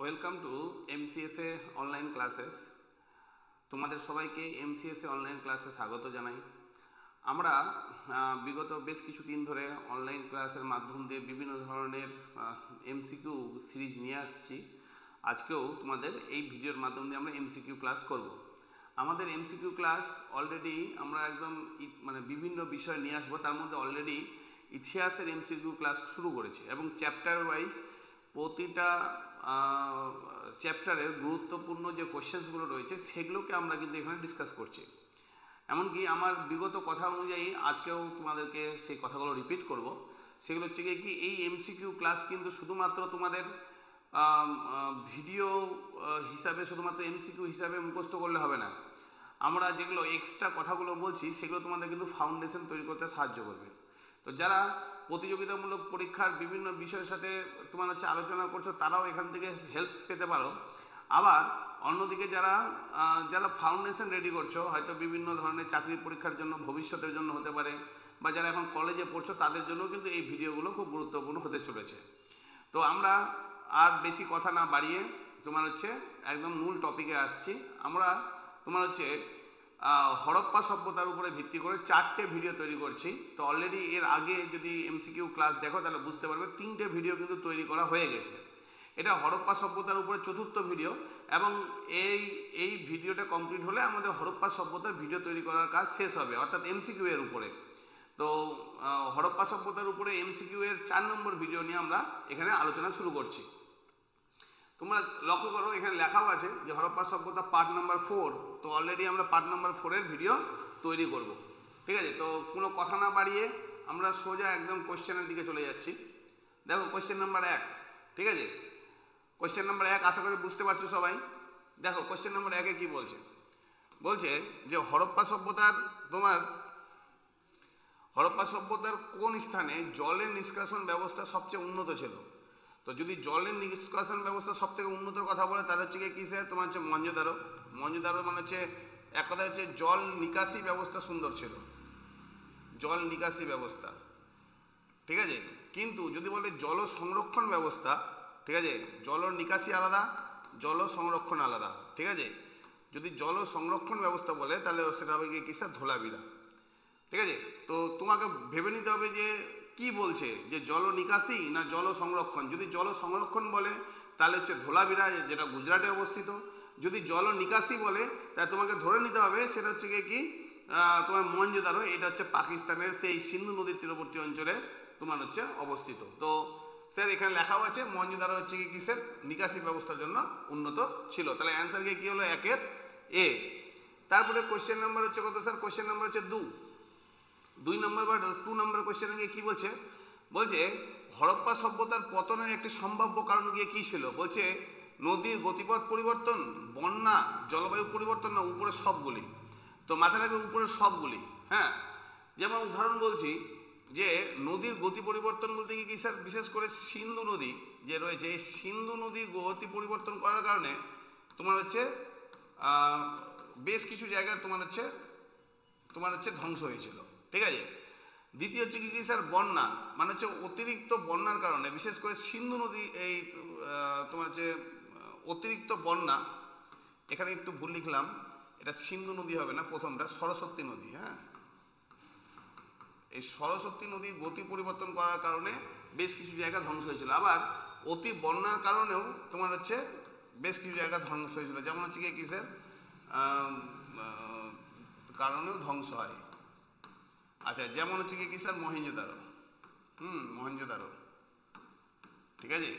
Welcome to MCSA online classes. তোমাদের সবাইকে এমসিএসএ online ক্লাসে স্বাগত জানাই। আমরা বিগত বেশ কিছুদিন ধরে অনলাইন ক্লাসের মাধ্যম দিয়ে বিভিন্ন ধরনের এমসিকিউ সিরিজ নিয়ে আসছি। আজকেও তোমাদের এই ভিডিওর মাধ্যম দিয়ে আমরা এমসিকিউ ক্লাস করব। আমাদের এমসিকিউ ক্লাস অলরেডি আমরা একদম বিভিন্ন বিষয় নিয়ে আসবো। তার মধ্যে অলরেডি ইতিহাসের এমসিকিউ ক্লাস শুরু করেছে এবং চ্যাপ্টার ওয়াইজ প্রতিটা চ্যাপ্টারের গুরুত্বপূর্ণ যে কোশ্চেন্সগুলো রয়েছে সেগুলোকে আমরা কিন্তু এখানে ডিসকাস করছি। এমনকি আমার বিগত কথা অনুযায়ী আজকেও তোমাদেরকে সেই কথাগুলো রিপিট করব। সেগুলো হচ্ছে কি এই এমসিকিউ ক্লাস কিন্তু শুধুমাত্র তোমাদের ভিডিও হিসাবে শুধুমাত্র এমসিকিউ হিসাবে মুখস্থ করলে হবে না। আমরা যেগুলো এক্সট্রা কথাগুলো বলছি সেগুলো তোমাদের কিন্তু ফাউন্ডেশন তৈরি করতে সাহায্য করবে। তো যারা প্রতিযোগিতামূলক পরীক্ষার বিভিন্ন বিষয়ের সাথে তোমার আলোচনা করছো তারাও এখান থেকে হেল্প পেতে পারো। আবার অন্যদিকে যারা ফাউন্ডেশন রেডি করছো, হয়তো বিভিন্ন ধরনের চাকরির পরীক্ষার জন্য, ভবিষ্যতের জন্য হতে পারে, বা যারা এখন কলেজে পড়ছো তাদের জন্য কিন্তু এই ভিডিওগুলো খুব গুরুত্বপূর্ণ হতে চলেছে। তো আমরা আর বেশি কথা না বাড়িয়ে একদম মূল টপিকে আসছি। আমরা হরপ্পা সভ্যতার উপরে ভিত্তি করে 4টে ভিডিও তৈরি করছি। তো অলরেডি এর আগে যদি এমসিকিউ ক্লাস দেখো তাহলে বুঝতে পারবে 3টে ভিডিও কিন্তু তৈরি করা হয়ে গেছে। এটা হরপ্পা সভ্যতার উপরে 4র্থ ভিডিও এবং এই ভিডিওটা কমপ্লিট হলে আমাদের হরপ্পা সভ্যতার ভিডিও তৈরি করার কাজ শেষ হবে, অর্থাৎ এমসিকিউ এর উপরে। তো হরপ্পা সভ্যতার উপরে এমসিকিউ এর 4 নম্বর ভিডিও নিয়ে আমরা এখানে আলোচনা শুরু করছি। তোমরা লক্ষ্য করো এখানে লেখাও আছে যে হরপ্পা সভ্যতা পার্ট নাম্বার 4। তো অলরেডি আমরা পার্ট নাম্বার 4-এর ভিডিও তৈরি করব। ঠিক আছে, তো কোনো কথা না বাড়িয়ে আমরা সোজা একদম কোশ্চেনের দিকে চলে যাচ্ছি। দেখো কোশ্চেন নাম্বার 1। ঠিক আছে, কোশ্চেন নাম্বার 1 আশা করি বুঝতে পারছো সবাই। দেখো কোশ্চেন নাম্বার 1-এ কি বলছে যে হরপ্পা সভ্যতার কোন স্থানে জলের নিষ্কাশন ব্যবস্থা সবচেয়ে উন্নত ছিল। তো যদি জলের নিষ্কাশন ব্যবস্থা সব থেকে উন্নতর কথা বলে তাহলে মহেঞ্জোদারো। মহেঞ্জোদারো এক কথা জল নিকাশি ব্যবস্থা সুন্দর ছিল, জল নিকাশি ব্যবস্থা। ঠিক আছে, কিন্তু যদি বলে জল সংরক্ষণ ব্যবস্থা, ঠিক আছে, জল নিকাশি আলাদা, জল সংরক্ষণ আলাদা। ঠিক আছে, যদি জল সংরক্ষণ ব্যবস্থা বলে তাহলে সেটা হবে ধোলাবিরা। ঠিক আছে, তো তোমাকে ভেবে নিতে হবে যে কি বলছে, যে জল নিকাশি না জল সংরক্ষণ। যদি জল সংরক্ষণ বলে তাহলে ধোলাবিরা, যেটা গুজরাটে অবস্থিত। যদি জল নিকাশি বলে তাহলে তোমাকে ধরে নিতে হবে সেটা তোমার মহেঞ্জোদারো, এটা পাকিস্তানের সেই সিন্ধু নদীর তীরবর্তী অঞ্চলে অবস্থিত। তো স্যার এখানে লেখাও আছে মহেঞ্জোদারো কিসের নিকাশি ব্যবস্থার জন্য উন্নত ছিল। তাহলে অ্যান্সার কি হলো 1-এর এ। তারপরে কোশ্চেন নাম্বার কত স্যার? কোশ্চেন নাম্বার 2 নম্বর বা 2 নম্বর কোশ্চেনে কি বলছে হরপ্পা সভ্যতার পতনের একটি সম্ভাব্য কারণ কি ছিল। বলছে নদীর গতিপথ পরিবর্তন, বন্যা, জলবায়ু পরিবর্তন, না উপরে সবগুলি। তো মাথায় রাখবে উপরে সবগুলি। হ্যাঁ, যেমন উদাহরণ বলছি যে নদীর গতি পরিবর্তন বলতে কি স্যার, বিশেষ করে সিন্ধু নদী যে রয়েছে, এই সিন্ধু নদীর গতি পরিবর্তন করার কারণে বেশ কিছু জায়গায় ধ্বংস হয়েছিল। ঠিক আছে, দ্বিতীয় কি স্যার বন্যা, অতিরিক্ত বন্যার কারণে, বিশেষ করে সিন্ধু নদী এই অতিরিক্ত বন্যা। এখানে একটু ভুল লিখলাম, এটা সিন্ধু নদী হবে না, প্রথমটা সরস্বতী নদী। হ্যাঁ, এই সরস্বতী নদীর গতি পরিবর্তন করার কারণে বেশ কিছু জায়গা ধ্বংস হয়েছিল। আবার অতি বন্যার কারণেও বেশ কিছু জায়গা ধ্বংস হয়েছিল, যেমন কিসের কারণেও ধ্বংস হয়। আচ্ছা, যেমন কি স্যার মহেঞ্জোদারো। মহেঞ্জোদারো। ঠিক আছে,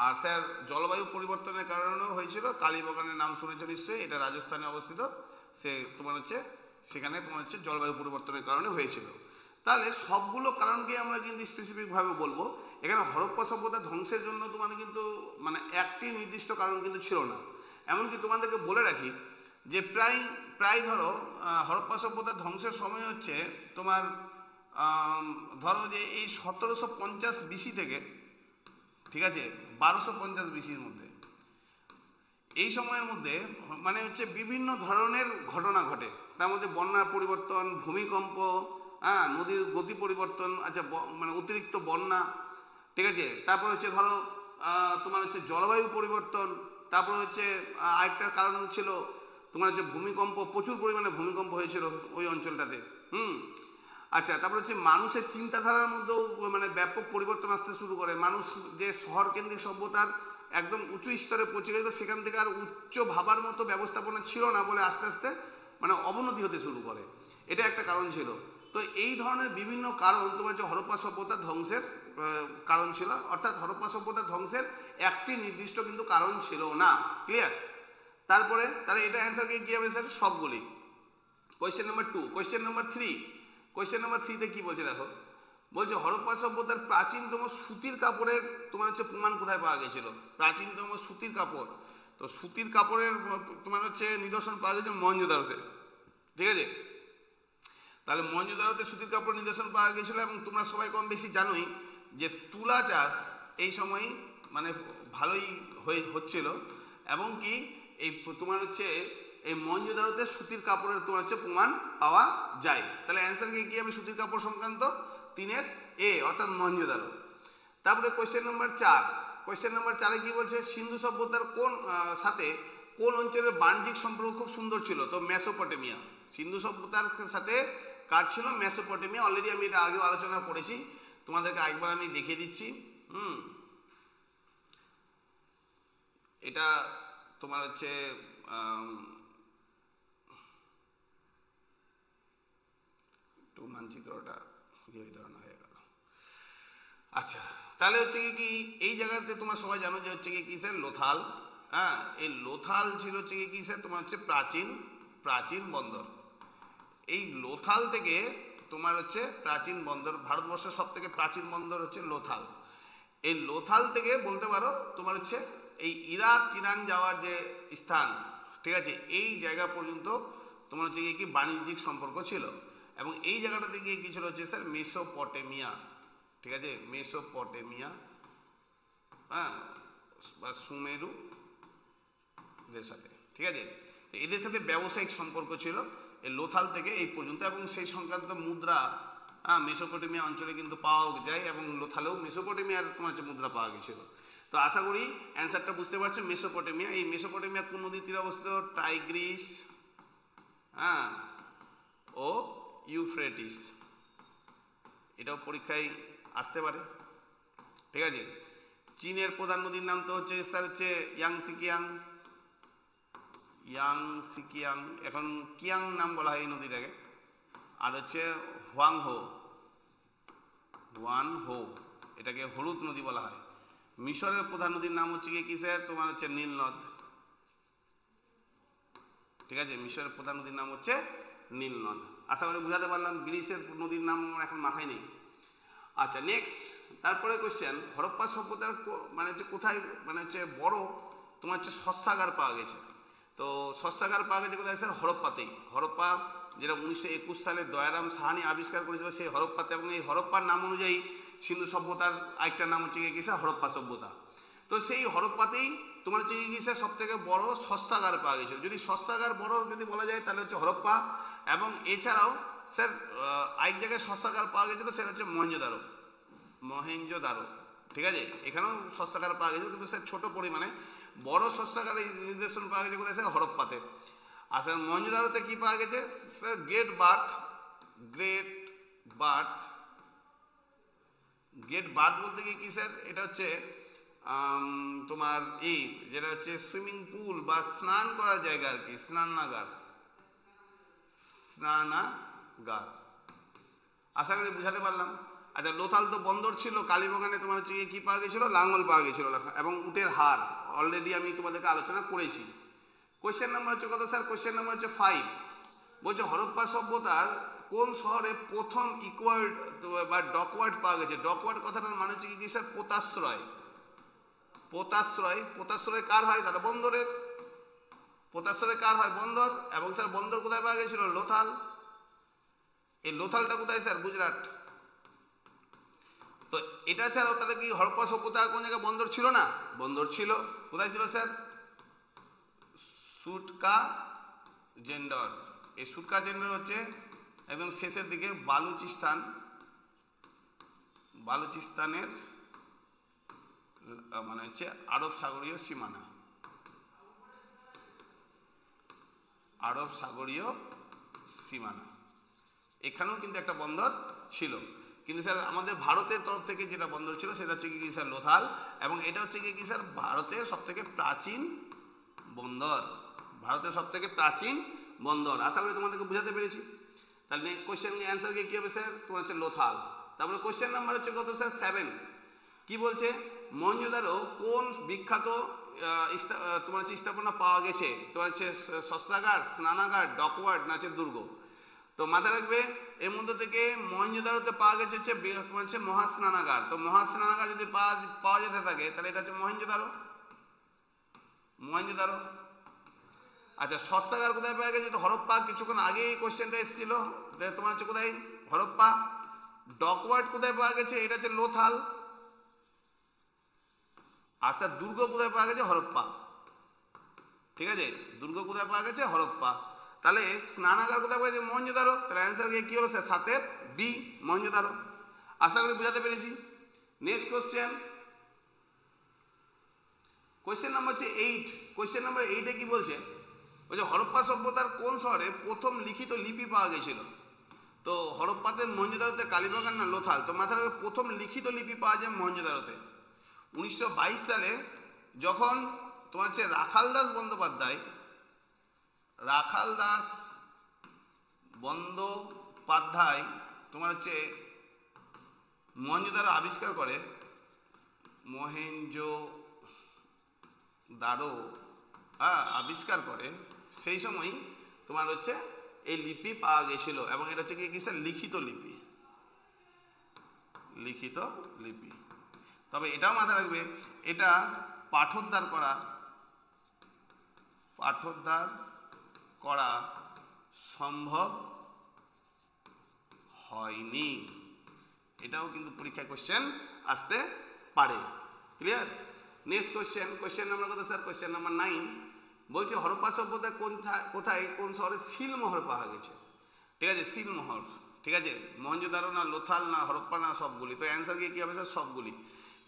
আর স্যার জলবায়ু পরিবর্তনের কারণেও হয়েছিল। কালীবাগানের নাম শুনেছ নিশ্চয়ই, এটা রাজস্থানে অবস্থিত। সে সেখানে জলবায়ু পরিবর্তনের কারণে হয়েছিল। তাহলে সবগুলো কারণকে আমরা কিন্তু স্পেসিফিকভাবে বলবো। এখানে হরপ্পা সভ্যতা ধ্বংসের জন্য কিন্তু একটি নির্দিষ্ট কারণ কিন্তু ছিল না। এমনকি তোমাদেরকে বলে রাখি যে প্রায় ধরো হরপ্পা সভ্যতার ধ্বংসের সময় ধরো যে এই 1750 BC থেকে, ঠিক আছে, 1250 BCর মধ্যে, এই সময়ের মধ্যে বিভিন্ন ধরনের ঘটনা ঘটে। তার মধ্যে বন্যার পরিবর্তন, ভূমিকম্প, নদীর গতি পরিবর্তন, অতিরিক্ত বন্যা। ঠিক আছে, তারপর ধরো তোমার হচ্ছে জলবায়ু পরিবর্তন, তারপরে হচ্ছে আরেকটা কারণ ছিল তোমার হচ্ছে ভূমিকম্প, প্রচুর পরিমাণে ভূমিকম্প হয়েছিল ওই অঞ্চলটাতে। আচ্ছা, তারপরে হচ্ছে মানুষের চিন্তাধারার মধ্যেও মানে ব্যাপক পরিবর্তন আসতে শুরু করে। মানুষ যে শহর কেন্দ্রিক সভ্যতার একদম উঁচু স্তরে পৌঁছে গেল, সেখান থেকে আর উচ্চ ভাবার মতো ব্যবস্থাপনা ছিল না বলে আস্তে আস্তে মানে অবনতি হতে শুরু করে। এটা একটা কারণ ছিল। তো এই ধরনের বিভিন্ন কারণ তোমার যে হরপ্পা সভ্যতার ধ্বংসের কারণ ছিল, অর্থাৎ হরপ্পা সভ্যতার ধ্বংসের একটি নির্দিষ্ট কিন্তু কারণ ছিল না। ক্লিয়ার? তারপরে তাহলে এটা অ্যান্সারকে কী হবে স্যার? সবগুলি। Question number 2। Question number 3, question number 3তে কী বলছে দেখো, বলছে হরপ্পা সভ্যতার প্রাচীনতম সুতির কাপড়ের তোমার হচ্ছে প্রমাণ কোথায় পাওয়া গেছিল? প্রাচীনতম সুতির কাপড়, তো সুতির কাপড়ের তোমার হচ্ছে নিদর্শন পাওয়া গেছে মহেঞ্জোদারোতে। ঠিক আছে, তাহলে মহেঞ্জোদারোতে সুতির কাপড় নিদর্শন পাওয়া গেছিল। এবং তোমরা সবাই কম বেশি জানোই যে তুলা চাষ এই সময় মানে ভালোই হচ্ছিল, এবং কি এই তোমার হচ্ছে এই মহেঞ্জোদারোতে সুতির কাপড়ের তোমার হচ্ছে প্রমাণ পাওয়া যায়। তাহলে অ্যান্সার কি হবে? সুতির কাপড় সংক্রান্ত 3-এর এ, অর্থাৎ মহেঞ্জোদারো। তারপরে কোয়েশ্চেন নাম্বার 4। কোয়েশ্চেন নাম্বার 4-এ কি বলছে? সিন্ধু সভ্যতার কোন সাথে কোন অঞ্চলের বাণিজ্যিক সম্পর্ক খুব সুন্দর ছিল? তো মেসোপটেমিয়া। সিন্ধু সভ্যতার সাথে কার ছিল? মেসোপটেমিয়া। অলরেডি আমি এটা আগেও আলোচনা করেছি, তোমাদেরকে একবার আমি দেখিয়ে দিচ্ছি। এটা তোমার হচ্ছে একটু মানচিত্রটা এই ধরনের হয়ে গেল। আচ্ছা, তাহলে হচ্ছে কি এই জায়গাতে তোমার সবাই জানো যে হচ্ছে কি স্যার? লোথাল। হ্যাঁ, এই লোথাল ছিল হচ্ছে কি স্যার? তোমার হচ্ছে প্রাচীন বন্দর। এই লোথাল থেকে তোমার হচ্ছে প্রাচীন বন্দর, ভারতবর্ষের সব থেকে প্রাচীন বন্দর হচ্ছে লোথাল। এই লোথাল থেকে বলতে পারো তোমার হচ্ছে এই ইরান যাওয়ার যে স্থান, ঠিক আছে, এই জায়গা পর্যন্ত তোমার হচ্ছে কি বাণিজ্যিক সম্পর্ক ছিল। এবং এই জায়গাটাতে গিয়ে কি ছিল হচ্ছে স্যার? মেসোপটেমিয়া। ঠিক আছে, মেসোপটেমিয়া, হ্যাঁ, বা সুমেরু এদের সাথে। ঠিক আছে, তো এদের সাথে ব্যবসায়িক সম্পর্ক ছিল এই লোথাল থেকে এই পর্যন্ত। এবং সেই সংক্রান্ত মুদ্রা মেসোপটেমিয়া অঞ্চলে কিন্তু পাওয়া যায়, এবং লোথালেও মেসোপটেমিয়ার তোমার হচ্ছে মুদ্রা পাওয়া গেছিল। তো আশা করি অ্যান্সারটা বুঝতে পারছো। মেসোপটেমিয়া, এই মেসোপটেমিয়া কোন নদীর তীরে অবস্থিত? টাইগ্রিস ও ইউফ্রেটিস। এটাও পরীক্ষায় আসতে পারে। ঠিক আছে, চীনের প্রধান নদীর নাম তো হচ্ছে স্যার হচ্ছে ইয়াংসিকিয়াং, এখন কিয়াং নাম বলা হয় এই নদীটাকে। আর হচ্ছে ওয়ানহো, এটাকে হলুদ নদী বলা হয়। মিশরের প্রধান নদীর নাম হচ্ছে কি স্যার? তোমার হচ্ছে নীল নদ। ঠিক আছে, মিশরের প্রধান নদীর নাম হচ্ছে নীল নদ। আশা করি বুঝাতে পারলাম। গ্রিসের নদীর নাম আমার এখন মাথায় নেই। আচ্ছা, নেক্সট। তারপরে কোশ্চেন, হরপ্পা সভ্যতার মানে হচ্ছে কোথায় মানে হচ্ছে বড় তোমার হচ্ছে শস্যাগার পাওয়া গেছে? তো শস্যাগার পাওয়া গেছে কোথায় স্যার? হরপ্পাতেই। হরপ্পা যেটা 1921 সালে দয়ারাম সাহানি আবিষ্কার করেছিল সেই হরপ্পাতে। এবং এই হরপ্পার নাম অনুযায়ী সিন্ধু সভ্যতার আরেকটা নাম হচ্ছে কি স্যার? হরপ্পা সভ্যতা। তো সেই হরপ্পাতেই তোমার হচ্ছে কি স্যার সব থেকে বড় শস্যাগার পাওয়া গেছিল। যদি শস্যাগার বড় যদি বলা যায় তাহলে হচ্ছে হরপ্পা। এবং এছাড়াও স্যার আরেক জায়গায় শস্যাগার পাওয়া গেছিলো, সেটা হচ্ছে মহেঞ্জোদারো। ঠিক আছে, এখানেও শস্যাগার পাওয়া গেছিল, কিন্তু স্যার ছোটো পরিমাণে। বড় শস্যাগারের নিদর্শন পাওয়া গেছে কোথায় স্যার? হরপ্পাতে। আর স্যার মহেঞ্জোদারোতে কী পাওয়া গেছে স্যার? গ্রেট বার্থ বলতে কি স্যার? এটা হচ্ছে তোমার এই যেটা হচ্ছে সুইমিং পুল বা স্নান করার জায়গা আর কি, স্নানাগার। আশা করি বুঝাতে পারলাম। আচ্ছা, লোথাল তো বন্দর ছিল। কালীবাগানে তোমার হচ্ছে কি পাওয়া গেছিলো? লাঙ্গল পাওয়া গেছিলো এবং উটের হাড়। অলরেডি আমি তোমাদেরকে আলোচনা করেছি। কোয়েশ্চেন নাম্বার হচ্ছে কত স্যার? কোয়েশ্চেন নাম্বার হচ্ছে 5। বলছে হরপ্পা সভ্যতার কোন শহরে প্রথম ইকওয়ার্ড বা ডকওয়ার্ড পাওয়া গেছে? ডকওয়ার্ড কথাটার মানে হচ্ছে কি স্যার? পোতাশ্রয় কার হয়? তাহলে বন্দরের। পোতাশ্রয় কার হয়? বন্দর। এবং স্যার বন্দর কোথায় পাওয়া গেছিল? লোথাল। এই লোথালটা কোথায় স্যার? গুজরাট। তো এটা ছাড়াও তাহলে কি হরপ্পা সভ্যতার কোন জায়গায় বন্দর ছিল না? বন্দর ছিল। কোথায় ছিল স্যার? সুটকা জেন্ডর। এই সুটকা জেন্ডর হচ্ছে একদম শেষের দিকে বালুচিস্তানের মানে হচ্ছে আরব সাগরীয় সীমানা, আরব সাগরীয় সীমানা, এখানেও কিন্তু একটা বন্দর ছিল। কিন্তু স্যার আমাদের ভারতের তরফ থেকে যেটা বন্দর ছিল সেটা হচ্ছে কি স্যার লোথাল, এবং এটা হচ্ছে কি স্যার ভারতের সবথেকে প্রাচীন বন্দর, ভারতের সবথেকে প্রাচীন বন্দর। আশা করি তোমাদেরকে বোঝাতে পেরেছি। তাহলে কোশ্চেন অ্যান্সার কি হবে স্যার, তোমার হচ্ছে লোথাল। তারপরে কোশ্চেন নাম্বার হচ্ছে কত স্যার 7, কি বলছে মহেঞ্জোদারো কোন বিখ্যাত তোমার হচ্ছে স্থাপনা পাওয়া গেছে, তোমার হচ্ছে শস্ত্রাগার, স্নানাগার, ডকওয়ার্ড না হচ্ছে দুর্গ। তো মাথায় রাখবে এর মধ্যে থেকে মহেঞ্জোদারোতে পাওয়া গেছে হচ্ছে তোমার হচ্ছে মহাস্নানাগার। তো মহাস্নানাগার যদি পাওয়া যেতে থাকে তাহলে এটা হচ্ছে মহেঞ্জোদারো, মহেঞ্জোদারো। আচ্ছা শস্ত্রাগার কোথায় পাওয়া গেছে, তো হরপ্পা, কিছুক্ষণ আগেই কোশ্চেনটা এসেছিল, তোমার হচ্ছে কোথায় হরপ্পা। ডকওয়ার্ড কোথায় পাওয়া গেছে, এটা হচ্ছে লোথাল। আচ্ছা দুর্গ কোথায় পাওয়া গেছে, হরপ্পা। ঠিক আছে, দুর্গ কোথায় পাওয়া গেছে, হরপ্পা। তাহলে স্নানাগার কোথায় পাওয়া গেছে, মহেঞ্জোদারো। তাহলে অ্যান্সার কি হলো স্যার 7 বি, মহেঞ্জোদারো। আশা করি বোঝাতে পেরেছি। নেক্সট কোশ্চেন, কোশ্চেন নাম্বার হচ্ছে 8। কোশ্চেন নাম্বার 8-এ কি বলছে, বলছে হরপ্পা সভ্যতার কোন শহরে প্রথম লিখিত লিপি পাওয়া গেছিল। তো হরপ্পাতে, মহেঞ্জোদারোতে, কালীবাগান না লোথাল। তো মাথায় রাখবে প্রথম লিখিত লিপি পাওয়া যায় মহেঞ্জোদারোতে। 1922 সালে যখন তোমার হচ্ছে রাখাল দাস বন্দ্যোপাধ্যায় তোমার হচ্ছে মহেঞ্জোদারো আবিষ্কার করে, মহেঞ্জোদারো আবিষ্কার করে, সেই সময় তোমার হচ্ছে এই লিপি পাওয়া গেছিল, এবং এটা হচ্ছে কি স্যার লিখিত লিপি, লিখিত লিপি। তবে এটাও মাথায় রাখবে এটা পাঠোদ্ধার করা সম্ভব হয়নি। এটাও কিন্তু পরীক্ষায় কোশ্চেন আসতে পারে। Clear? Next question, question number কত স্যার, কোশ্চেন নাম্বার 9 বলছে হরপ্পা সভ্যতা কোথায় কোন শহরে সিলমোহর পাওয়া গেছে। ঠিক আছে, সিলমোহর। ঠিক আছে, মহেঞ্জোদারো না লোথাল না হরপ্পা না সবগুলি। তো অ্যান্সার কি হবে স্যার, সবগুলি।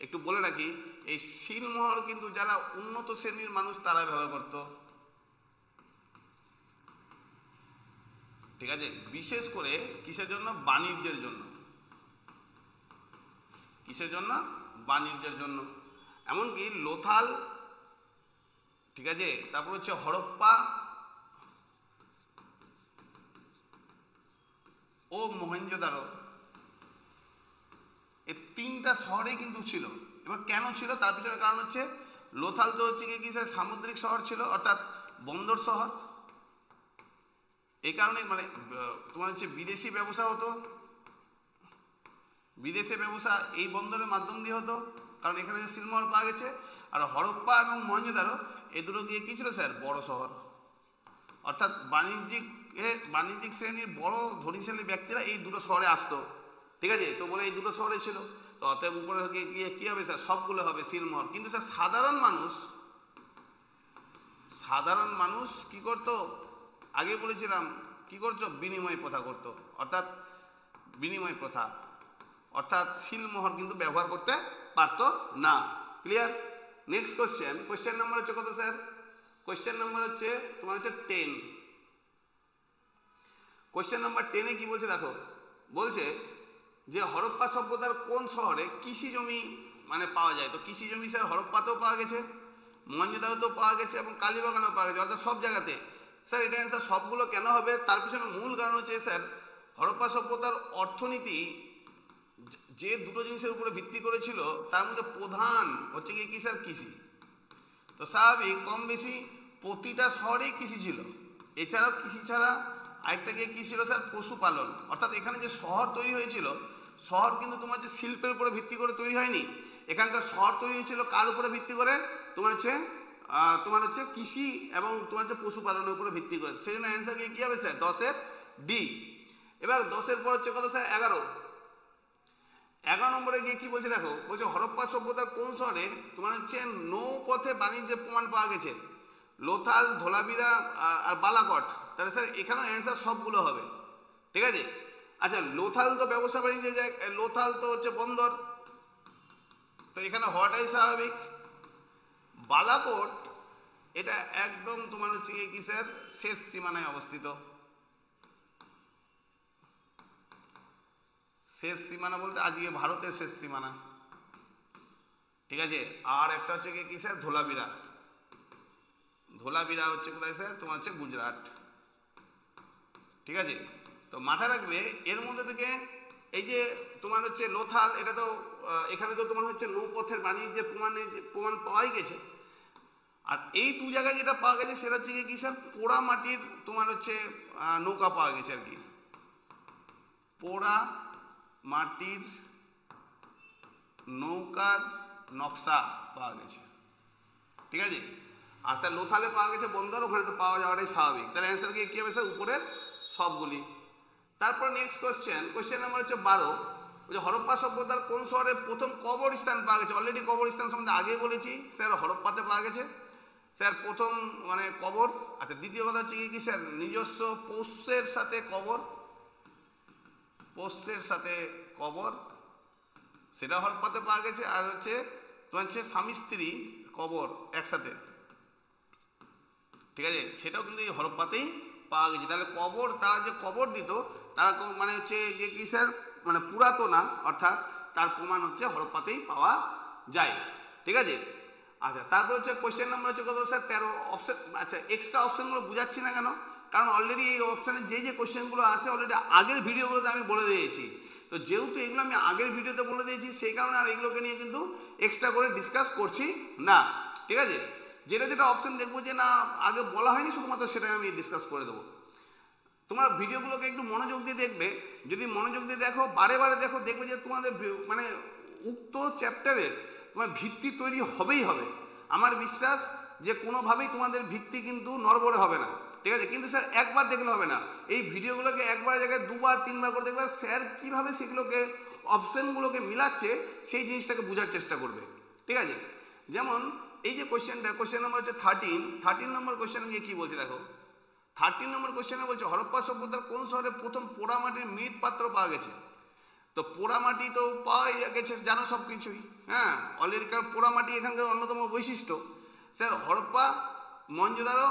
একটু বলে রাখি এই সিলমোহর কিন্তু যারা উন্নত শ্রেণীর মানুষ তারা ব্যবহার করত। ঠিক আছে, বিশেষ করে কিসের জন্য, বাণিজ্যের জন্য। কিসের জন্য, বাণিজ্যের জন্য। এমনকি লোথাল, ঠিক আছে, তারপর হচ্ছে হরপ্পা ও মহেঞ্জোদারো, এই 3টা শহরেই কিন্তু ছিল। এবার কেন ছিল তার পিছনে কারণ হচ্ছে লোথাল তো হচ্ছে কি স্যার সামুদ্রিক শহর ছিল, অর্থাৎ বন্দর শহর। এই কারণে মানে তোমার হচ্ছে বিদেশি ব্যবসা হতো, বিদেশি ব্যবসা এই বন্দরের মাধ্যম দিয়ে হতো, কারণ এখানে যে সিলমোহর পাওয়া গেছে। আর হরপ্পা এবং মহেঞ্জোদারো এই দুটো গিয়ে কী ছিল স্যার, বড় শহর, অর্থাৎ বাণিজ্যিক শ্রেণীর বড় ধনীশালী ব্যক্তিরা এই দুটো শহরে আসতো। ঠিক আছে, তো বলে এই দুটো শহরে ছিল, তো অতএব উপরে গিয়ে কী হবে স্যার, সবগুলো হবে সিলমোহর। কিন্তু স্যার সাধারণ মানুষ কি করতো, আগে বলেছিলাম কি করছো, বিনিময় প্রথা করতো, অর্থাৎ সিলমোহর কিন্তু ব্যবহার করতে পারতো না। Clear? Next question, question number হচ্ছে কত স্যার, কোশ্চেন নাম্বার হচ্ছে তোমার হচ্ছে 10। কোশ্চেন নাম্বার 10-এ কি বলছে দেখো, বলছে যে হরপ্পা সভ্যতার কোন শহরে কৃষি জমি মানে পাওয়া যায়। তো কৃষি জমি স্যার হরপ্পাতেও পাওয়া গেছে, মহেঞ্জোদারোতেও পাওয়া গেছে, এবং কালীবাগানেও পাওয়া গেছে, অর্থাৎ সব জায়গাতে। স্যার এটা অ্যান্সার সবগুলো কেন হবে, তার পিছনে মূল কারণ হচ্ছে স্যার হরপ্পা সভ্যতার অর্থনীতি যে দুটো জিনিসের উপরে ভিত্তি করেছিল তার মধ্যে প্রধান হচ্ছে কি স্যার, কৃষি। তো স্বাভাবিক কম বেশি প্রতিটা শহরেই কৃষি ছিল। এছাড়াও কৃষি ছাড়া আরেকটা কি ছিল স্যার, পশুপালন। অর্থাৎ এখানে যে শহর তৈরি হয়েছিল, শহর কিন্তু তোমার যে শিল্পের উপরে ভিত্তি করে তৈরি হয়নি, এখানকার শহর তৈরি হয়েছিল কার উপরে ভিত্তি করে, তোমার হচ্ছে কৃষি এবং তোমার হচ্ছে পশুপালনের উপরে ভিত্তি করে। সেই জন্য অ্যান্সার কি হবে স্যার, 10-এর ডি। এবার 10-এর পর হচ্ছে কত স্যার, 11 নম্বরে গিয়ে কি বলছে দেখো, বলছে হরপ্পা সভ্যতার কোন শহরে তোমার হচ্ছে নৌপথে বাণিজ্যের প্রমাণ পাওয়া গেছে, লোথাল, ধোলাবিরা আর বালাকট। তাহলে স্যার এখানেও অ্যান্সার সবগুলো হবে। ঠিক আছে, আচ্ছা লোথাল তো ব্যবসা বাণিজ্যে যায়, লোথাল তো হচ্ছে বন্দর, তো এখানে হওয়াটাই স্বাভাবিক। বালাকোট এটা একদম তোমার হচ্ছে কি কিসের শেষ সীমানায় অবস্থিত। শেষ সীমানা বলতে আজকে ভারতের শেষ সীমানা, ঠিক আছে। আর একটা হচ্ছে কি স্যার ধোলাবিরা। ধোলাবিরা হচ্ছে কোথায় স্যার, তোমার হচ্ছে গুজরাট, ঠিক আছে। তো মাথায় রাখবে এর মধ্যে থেকে এই যে তোমার হচ্ছে লোথাল, এটা তো এখানে তো তোমার হচ্ছে নৌপথের বাণিজ্যের প্রমাণ পাওয়াই গেছে। আর এই দু জায়গায় যেটা পাওয়া গেছে সেটা হচ্ছে কি স্যার পোড়া মাটির তোমার হচ্ছে নৌকা পাওয়া গেছে আর কি, পোড়া মাটির নৌকার নকশা পাওয়া গেছে, ঠিক আছে। আর স্যার লোথালে পাওয়া গেছে বন্দর, ওখানে তো পাওয়া যাওয়াটাই স্বাভাবিক। তাহলে অ্যান্সার কি হবে স্যার উপরের সবগুলি। তারপর নেক্সট কোশ্চেন নাম্বার হচ্ছে 12, হরপ্পা সভ্যতার কোন শহরে প্রথম কবরস্থান পাওয়া গেছে। অলরেডি কবরস্থান সম্বন্ধে আগে বলেছি স্যার, হরপ্পাতে পাওয়া গেছে স্যার প্রথম মানে কবর। আচ্ছা দ্বিতীয় কথা হচ্ছে কি স্যার নিজস্ব পোষ্যের সাথে কবর, পোষ্যের সাথে কবর সেটা হরপ্পাতে পাওয়া গেছে। আর হচ্ছে তোমার হচ্ছে স্বামী স্ত্রী কবর একসাথে, ঠিক আছে, সেটাও কিন্তু এই হরপ্পাতেই পাওয়া গেছে। তাহলে কবর, তারা যে কবর দিত তারা তো মানে হচ্ছে যে কি স্যার মানে পুরাতনা, অর্থাৎ তার প্রমাণ হচ্ছে হরপ্পাতেই পাওয়া যায়, ঠিক আছে। আচ্ছা তারপর হচ্ছে কোয়েশ্চেন নাম্বার হচ্ছে কত স্যার 13 অপশন। আচ্ছা এক্সট্রা অপশনগুলো বুঝাচ্ছি না কেন, কারণ অলরেডি এই অপশানে যে কোয়েশ্চেনগুলো আসে অলরেডি আগের ভিডিওগুলোতে আমি বলে দিয়েছি। তো যেহেতু এগুলো আমি আগের ভিডিওতে বলে দিয়েছি সেই কারণে আর এগুলোকে নিয়ে কিন্তু এক্সট্রা করে ডিসকাস করছি না, ঠিক আছে। যেটা যেটা অপশন দেখবো যে না আগে বলা হয়নি শুধুমাত্র সেটাই আমি ডিসকাস করে দেবো। তোমরা ভিডিওগুলোকে একটু মনোযোগ দিয়ে দেখবে, যদি মনোযোগ দিয়ে দেখো বারে বারে দেখো, দেখবে যে তোমাদের মানে উক্ত চ্যাপ্টারের তোমার ভিত্তি তৈরি হবেই হবে। আমার বিশ্বাস যে কোনোভাবেই তোমাদের ভিত্তি কিন্তু নড়বড়ে হবে না, ঠিক আছে। কিন্তু স্যার একবার দেখলে হবে না, এই ভিডিওগুলোকে একবার জায়গায় দুবার তিনবার করে দেখবে, স্যার কীভাবে সেগুলোকে অপশানগুলোকে মিলাচ্ছে সেই জিনিসটাকে বোঝার চেষ্টা করবে, ঠিক আছে। যেমন এই যে কোয়েশ্চেন নাম্বার হচ্ছে 13 নম্বর কোয়েশ্চেনে গিয়ে কী বলছে দেখো। 13 নম্বর কোয়েশ্চেনে বলছে হরপ্পা সভ্যতার কোন শহরে প্রথম পোড়ামাটির মৃৎপাত্র পাওয়া গেছে। তো পোড়ামাটি তো পাওয়া গেছে জানো সব কিছুই, হ্যাঁ অলরেডি, কারণ পোড়ামাটি এখানকার অন্যতম বৈশিষ্ট্য। স্যার হরপ্পা, মহেঞ্জোদারো,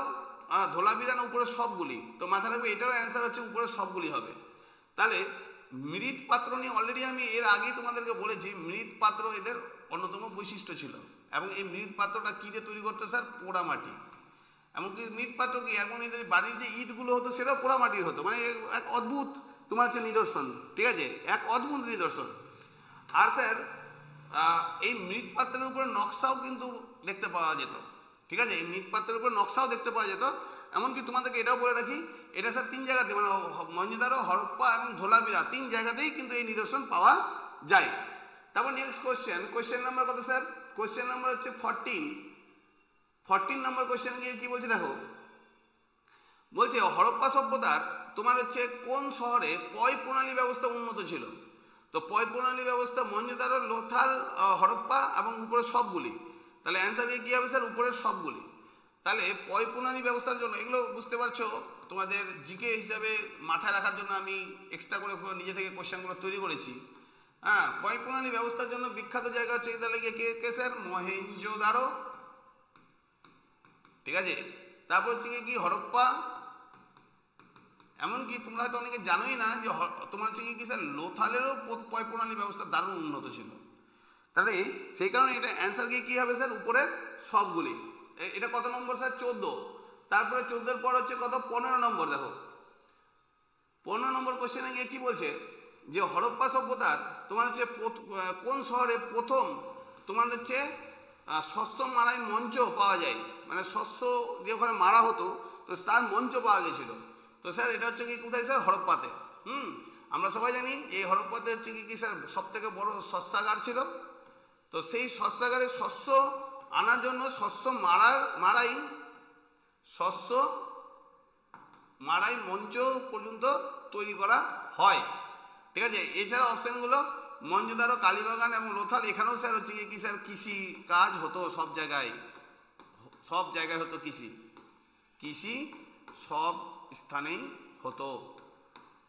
ধোলাবিরা না উপরের সবগুলি। তো মাথায় রাখবে এটারও অ্যান্সার হচ্ছে উপরের সবগুলি হবে। তাহলে মৃৎপাত্র নিয়ে অলরেডি আমি এর আগেই তোমাদেরকে বলেছি, মৃৎপাত্র এদের অন্যতম বৈশিষ্ট্য ছিল। এবং এই মৃৎপাত্রটা কী দিয়ে তৈরি করতো স্যার, পোড়ামাটি। এমনকি মৃৎপাত্র কি এখন এদের বাড়ির যে ইটগুলো হতো সেটাও পোড়ামাটির হতো, মানে এক অদ্ভুত তোমার হচ্ছে নিদর্শন, ঠিক আছে, এক অদ্ভুত নিদর্শন। আর স্যার এই মৃৎপাত্রের উপরে নকশাও কিন্তু দেখতে পাওয়া যেত, ঠিক আছে, এই মৃৎপাত্রের উপরে নকশাও দেখতে পাওয়া যেত। এমনকি তোমাদেরকে এটাও বলে রাখি, এটা স্যার 3 জায়গাতে মানে মহেঞ্জোদারো, হরপ্পা এবং ধোলাবিরা 3 জায়গাতেই কিন্তু এই নিদর্শন পাওয়া যায়। তারপর নেক্সট কোয়েশ্চেন নাম্বার কত স্যার, কোয়েশ্চেন নাম্বার হচ্ছে 14 নম্বর কোয়েশ্চেন গিয়ে কি বলছে দেখো। বলছে হরপ্পা সভ্যতার তোমার হচ্ছে কোন শহরে পয় প্রণালী ব্যবস্থা উন্নত ছিল। তো পয় প্রণালী ব্যবস্থা মহেঞ্জোদারো, লোথাল, হরপ্পা এবং উপরের সবগুলি। তাহলে অ্যান্সার কী হবে স্যার উপরের সবগুলি। তাহলে পয় প্রণালী ব্যবস্থার জন্য এগুলো বুঝতে পারছো তোমাদের জিকে হিসাবে মাথায় রাখার জন্য আমি এক্সট্রা করে নিজে থেকে কোয়েশ্চেনগুলো তৈরি করেছি। হ্যাঁ পয় প্রণালী ব্যবস্থার জন্য বিখ্যাত জায়গা হচ্ছে তাহলে কে স্যার, মহেঞ্জোদারো, ঠিক আছে। তারপর হচ্ছে কি হরপ্পা। এমনকি তোমরা হয়তো অনেকে জানোই না যে তোমার হচ্ছে কি স্যার লোথালেরও পয় প্রণালী ব্যবস্থা দারুণ উন্নত ছিল। তাহলে সেই কারণে এটা অ্যান্সার কী হবে স্যার উপরে সবগুলি। এটা কত নম্বর স্যার 14। তারপরে 14-এর পর হচ্ছে কত 15 নম্বর দেখো। 15 নম্বর কোশ্চেনে গিয়ে কী বলছে যে হরপ্পা সভ্যতার তোমার হচ্ছে কোন শহরে প্রথম তোমার হচ্ছে শস্য মারাই মঞ্চ পাওয়া যায়, মানে শস্য যে ওখানে মারা হতো তো তার মঞ্চ পাওয়া গেছিলো। তো স্যার এটা হচ্ছে কি কোথায় স্যার, হরপ্পাতে। আমরা সবাই জানি এই হরপ্পাতে হচ্ছে কি স্যার সবথেকে বড় শস্যাগার ছিল। তো সেই শস্যাগারে শস্য আনার জন্য শস্য মারাই মঞ্চ পর্যন্ত তৈরি করা হয়, ঠিক আছে। এছাড়া অপশানগুলো মহেঞ্জোদারো, কালীবাগান এবং লোথাল, এখানেও স্যার হচ্ছে কি স্যার কৃষি কাজ হতো সব জায়গায় হতো কৃষি সব স্থানেই হতো।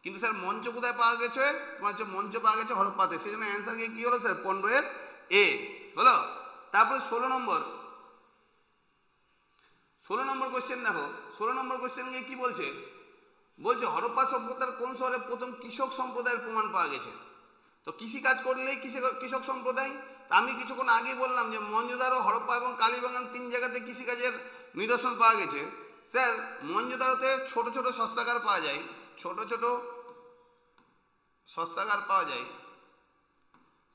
কিন্তু স্যার মঞ্চ কোথায় পাওয়া গেছে, তোমার হচ্ছে মঞ্চ পাওয়া গেছে হরপ্পাতে। সেই জন্য অ্যান্সার কী হলো স্যার 15-এর A। হলো। তারপরে 16 নম্বর কোশ্চেন দেখো। 16 নম্বর কোশ্চেন কি বলছে? বলছে হরপ্পা সভ্যতার কোন শহরে প্রথম কৃষক সম্প্রদায়ের প্রমাণ পাওয়া গেছে? তো কৃষিকাজ করলেই কৃষক সম্প্রদায়। তা আমি কিছুক্ষণ আগে বললাম যে মহেঞ্জোদারো, হরপ্পা এবং কালীবাগান 3 জায়গাতে কৃষিকাজের নিদর্শন পাওয়া গেছে। স্যার মহেঞ্জোদারোতে ছোট ছোট শস্যাগার পাওয়া যায়, ছোট ছোট শস্যাগার পাওয়া যায়।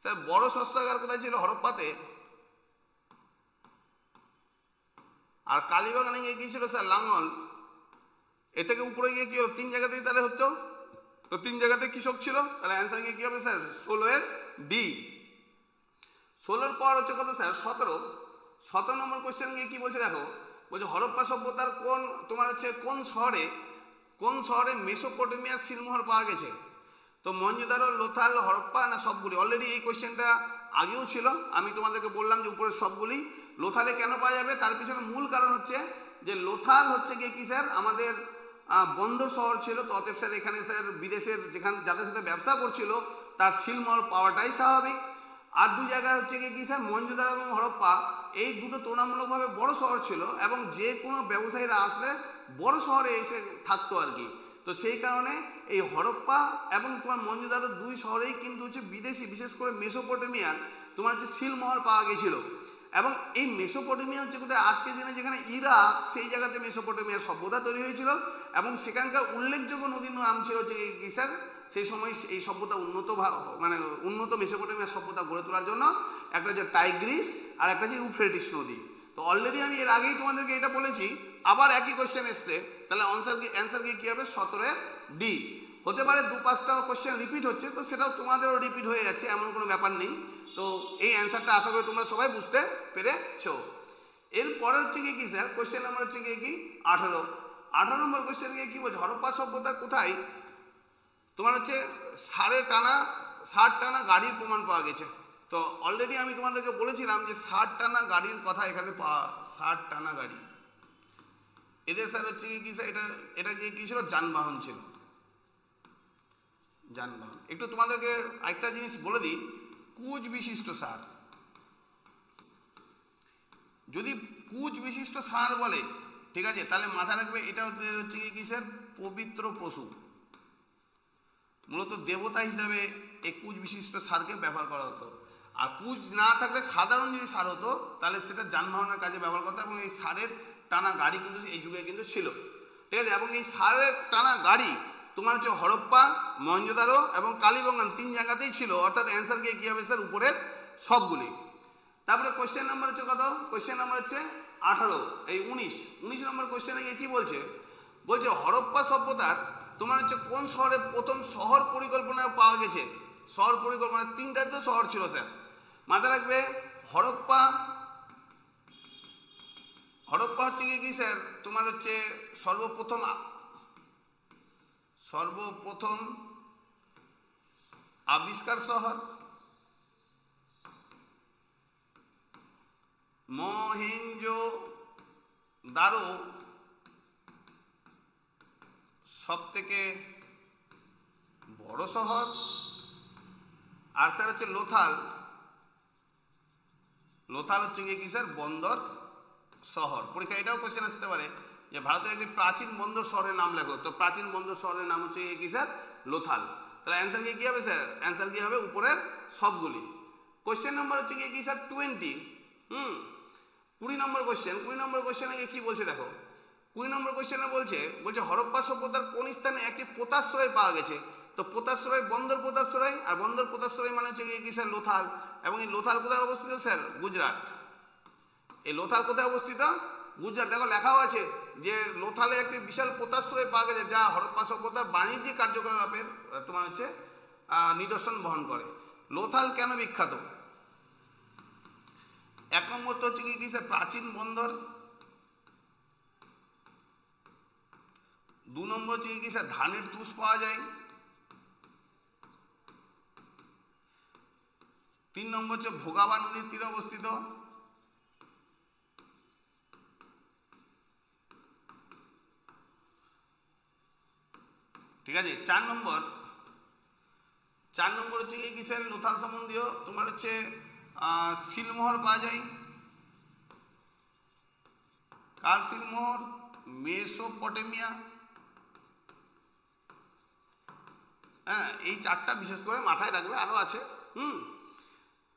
স্যার বড় শস্যাগার কোথায় ছিল? হরপ্পাতে। আর কালীবাগানে গিয়ে কি ছিল স্যার? লাঙ্গল। এ থেকে উপরে গিয়ে কি হলো? 3 জায়গাতেই তাহলে হতো। তো 3 জায়গাতে কৃষক ছিল, তাহলে অ্যান্সার কি হবে স্যার? 16 এর ডি। 16 পর হচ্ছে কত স্যার? 17 নম্বর কোশ্চেন গিয়ে কি বলছে দেখো। বলছে হরপ্পা সভ্যতার কোন শহরে মেসোপটেমিয়ার সিলমোহর পাওয়া গেছে? তো মহেঞ্জোদারো, লোথাল, হরপ্পা না সবগুলি? অলরেডি এই কোশ্চেনটা আগেও ছিল, আমি তোমাদেরকে বললাম যে উপরের সবগুলি। লোথালে কেন পাওয়া যাবে? তার পিছনে মূল কারণ হচ্ছে যে লোথাল হচ্ছে গিয়ে কি স্যার? আমাদের বন্দর শহর ছিল। তো অতএব স্যার এখানে স্যার বিদেশের যাদের সাথে ব্যবসা করছিল তার সিলমোহর পাওয়াটাই স্বাভাবিক। আর 2 জায়গায় হচ্ছে গিয়ে কি স্যার? মহেঞ্জোদারো এবং হরপ্পা এই দুটো তুলনামূলকভাবে বড় শহর ছিল এবং যে কোনো ব্যবসায়ীরা আসলে বড় শহরে এসে থাকতো আর কি। তো সেই কারণে এই হরপ্পা এবং তোমার মহেঞ্জোদারো 2 শহরেই কিন্তু হচ্ছে বিদেশি, বিশেষ করে মেসোপটেমিয়ার তোমার হচ্ছে সিলমোহর পাওয়া গেছিল। এবং এই মেসোপটেমিয়া হচ্ছে কোথায়? আজকের দিনে যেখানে ইরাক, সেই জায়গাতে মেসোপটেমিয়ার সভ্যতা তৈরি হয়েছিল এবং সেখানকার উল্লেখযোগ্য নদীর নাম ছিল হচ্ছে কি স্যার? সেই সময় এই সভ্যতা উন্নত মেসোপটেমিয়ার সভ্যতা গড়ে তোলার জন্য একটা যে টাইগ্রিস আর একটা যে ইউফ্রেটিস নদী। তো অলরেডি আমি এর আগেই তোমাদেরকে এটা বলেছি, আবার একই কোশ্চেন এসছে, তাহলে অ্যান্সার কি হবে? 17 ডি। হতে পারে 2-5টা কোশ্চেন রিপিট হচ্ছে, তো সেটাও তোমাদেরও রিপিট হয়ে যাচ্ছে, এমন কোনো ব্যাপার নেই। তো এই অ্যান্সারটা আশা করি তোমরা সবাই বুঝতে পেরেছো। এরপরে হচ্ছে কি স্যার? কোশ্চেন নাম্বার হচ্ছে কি 18 নম্বর কোশ্চেন কি বলছে? হরপ্পা সভ্যতার কোথায় তোমার হচ্ছে ষাঁড় টানা গাড়ির প্রমাণ পাওয়া গেছে? তো অলরেডি আমি তোমাদেরকে বলেছিলাম যে 60 টানা গাড়ির কথা এখানে পাওয়া। 60 টানা গাড়ি এদের স্যার হচ্ছে কি স্যার? এটা কি ছিল? যানবাহন ছিল, যানবাহন। একটু তোমাদেরকে একটা জিনিস বলে দিই, কুচ বিশিষ্ট ষাঁড়, যদি কুচ বিশিষ্ট ষাঁড় বলে, ঠিক আছে, তাহলে মাথায় রাখবে এটা হচ্ছে কি স্যার? পবিত্র পশু। মূলত দেবতা হিসাবে এই কুচ বিশিষ্ট ষাঁড়কে ব্যবহার করা হতো। আর কুচ না থাকলে সাধারণ যদি ষাঁড় হতো তাহলে সেটা যানবাহনের কাজে ব্যবহার করতো। এবং এই ষাঁড়ের টানা গাড়ি কিন্তু এই যুগে কিন্তু ছিল, ঠিক আছে। এবং এই ষাঁড়ের টানা গাড়ি তোমার হচ্ছে হরপ্পা, মহেঞ্জোদারো এবং কালীবাগান 3 জায়গাতেই ছিল। অর্থাৎ অ্যান্সার কি হবে স্যার? উপরের সবগুলি। তারপরে কোশ্চেন নাম্বার হচ্ছে কত? কোশ্চেন নাম্বার হচ্ছে 18, এই 19 নম্বর কোশ্চেনে কি বলছে? বলছে হরপ্পা সভ্যতার তোমার হচ্ছে কোন শহরে প্রথম শহর পরিকল্পনা পাওয়া গেছে? শহর পরিকল্পনা 3টাই তো শহর ছিল স্যার, মাথায় রাখবে। হরপ্পা হচ্ছে কি স্যার? তোমার হচ্ছে সর্বপ্রথম আবিষ্কার শহর। মহেঞ্জোদারো সব থেকে বড় শহর। আর স্যার হচ্ছে লোথাল হচ্ছে কি স্যার? বন্দর শহর। পরীক্ষা এটাও কোশ্চেন আসতে পারে যে ভারতের একটি প্রাচীন বন্দর শহরের নাম লেখো। তো প্রাচীন বন্দর শহরের নাম হচ্ছে কি স্যার? লোথাল। তাহলে অ্যান্সার কি হবে স্যার? অ্যান্সার কি হবে? উপরের সবগুলি। কোশ্চেন নাম্বার হচ্ছে কি স্যার? 20। 20 নম্বর কোশ্চেন। 20 নম্বর কোশ্চেনে কি বলছে দেখো। 20 নম্বর কোশ্চেনে বলছে হরপ্পা সভ্যতার কোন স্থানে একটি পোতাশ্রয় পাওয়া গেছে? তো পোতাশ্রয়, বন্দর পোতাশ্রয়, আর বন্দর পোতাশ্রয় মানে হচ্ছে কি স্যার? লোথাল। এবং এই লোথাল কোথায় অবস্থিত স্যার? গুজরাট। এই লোথাল কোথায় অবস্থিত? গুজরাট। দেখো লেখাও আছে যে লোথালে একটি বিশাল পোতাশ্রয় পাওয়া গেছে যা হরপ্পা সভ্যতার বাণিজ্যিক কার্যকলাপের তোমার হচ্ছে নিদর্শন বহন করে। লোথাল কেন বিখ্যাত? 1 নম্বর তো হচ্ছে কি স্যার? প্রাচীন বন্দর। 2 নম্বর হচ্ছে কি স্যার? ধানের তুষ পাওয়া যায়। 3 নম্বর হচ্ছে ভোগাবা নদীর তীরে অবস্থিত। ঠিক আছে। 4 নম্বর হচ্ছে কি স্যার? লোথাল সম্বন্ধীয় তোমার হচ্ছে সিলমোহর পাওয়া যায়। কার সিলমোহর? মেসোপটেমিয়া। হ্যাঁ, এই চারটা বিশেষ করে মাথায় রাখবে, আরও আছে।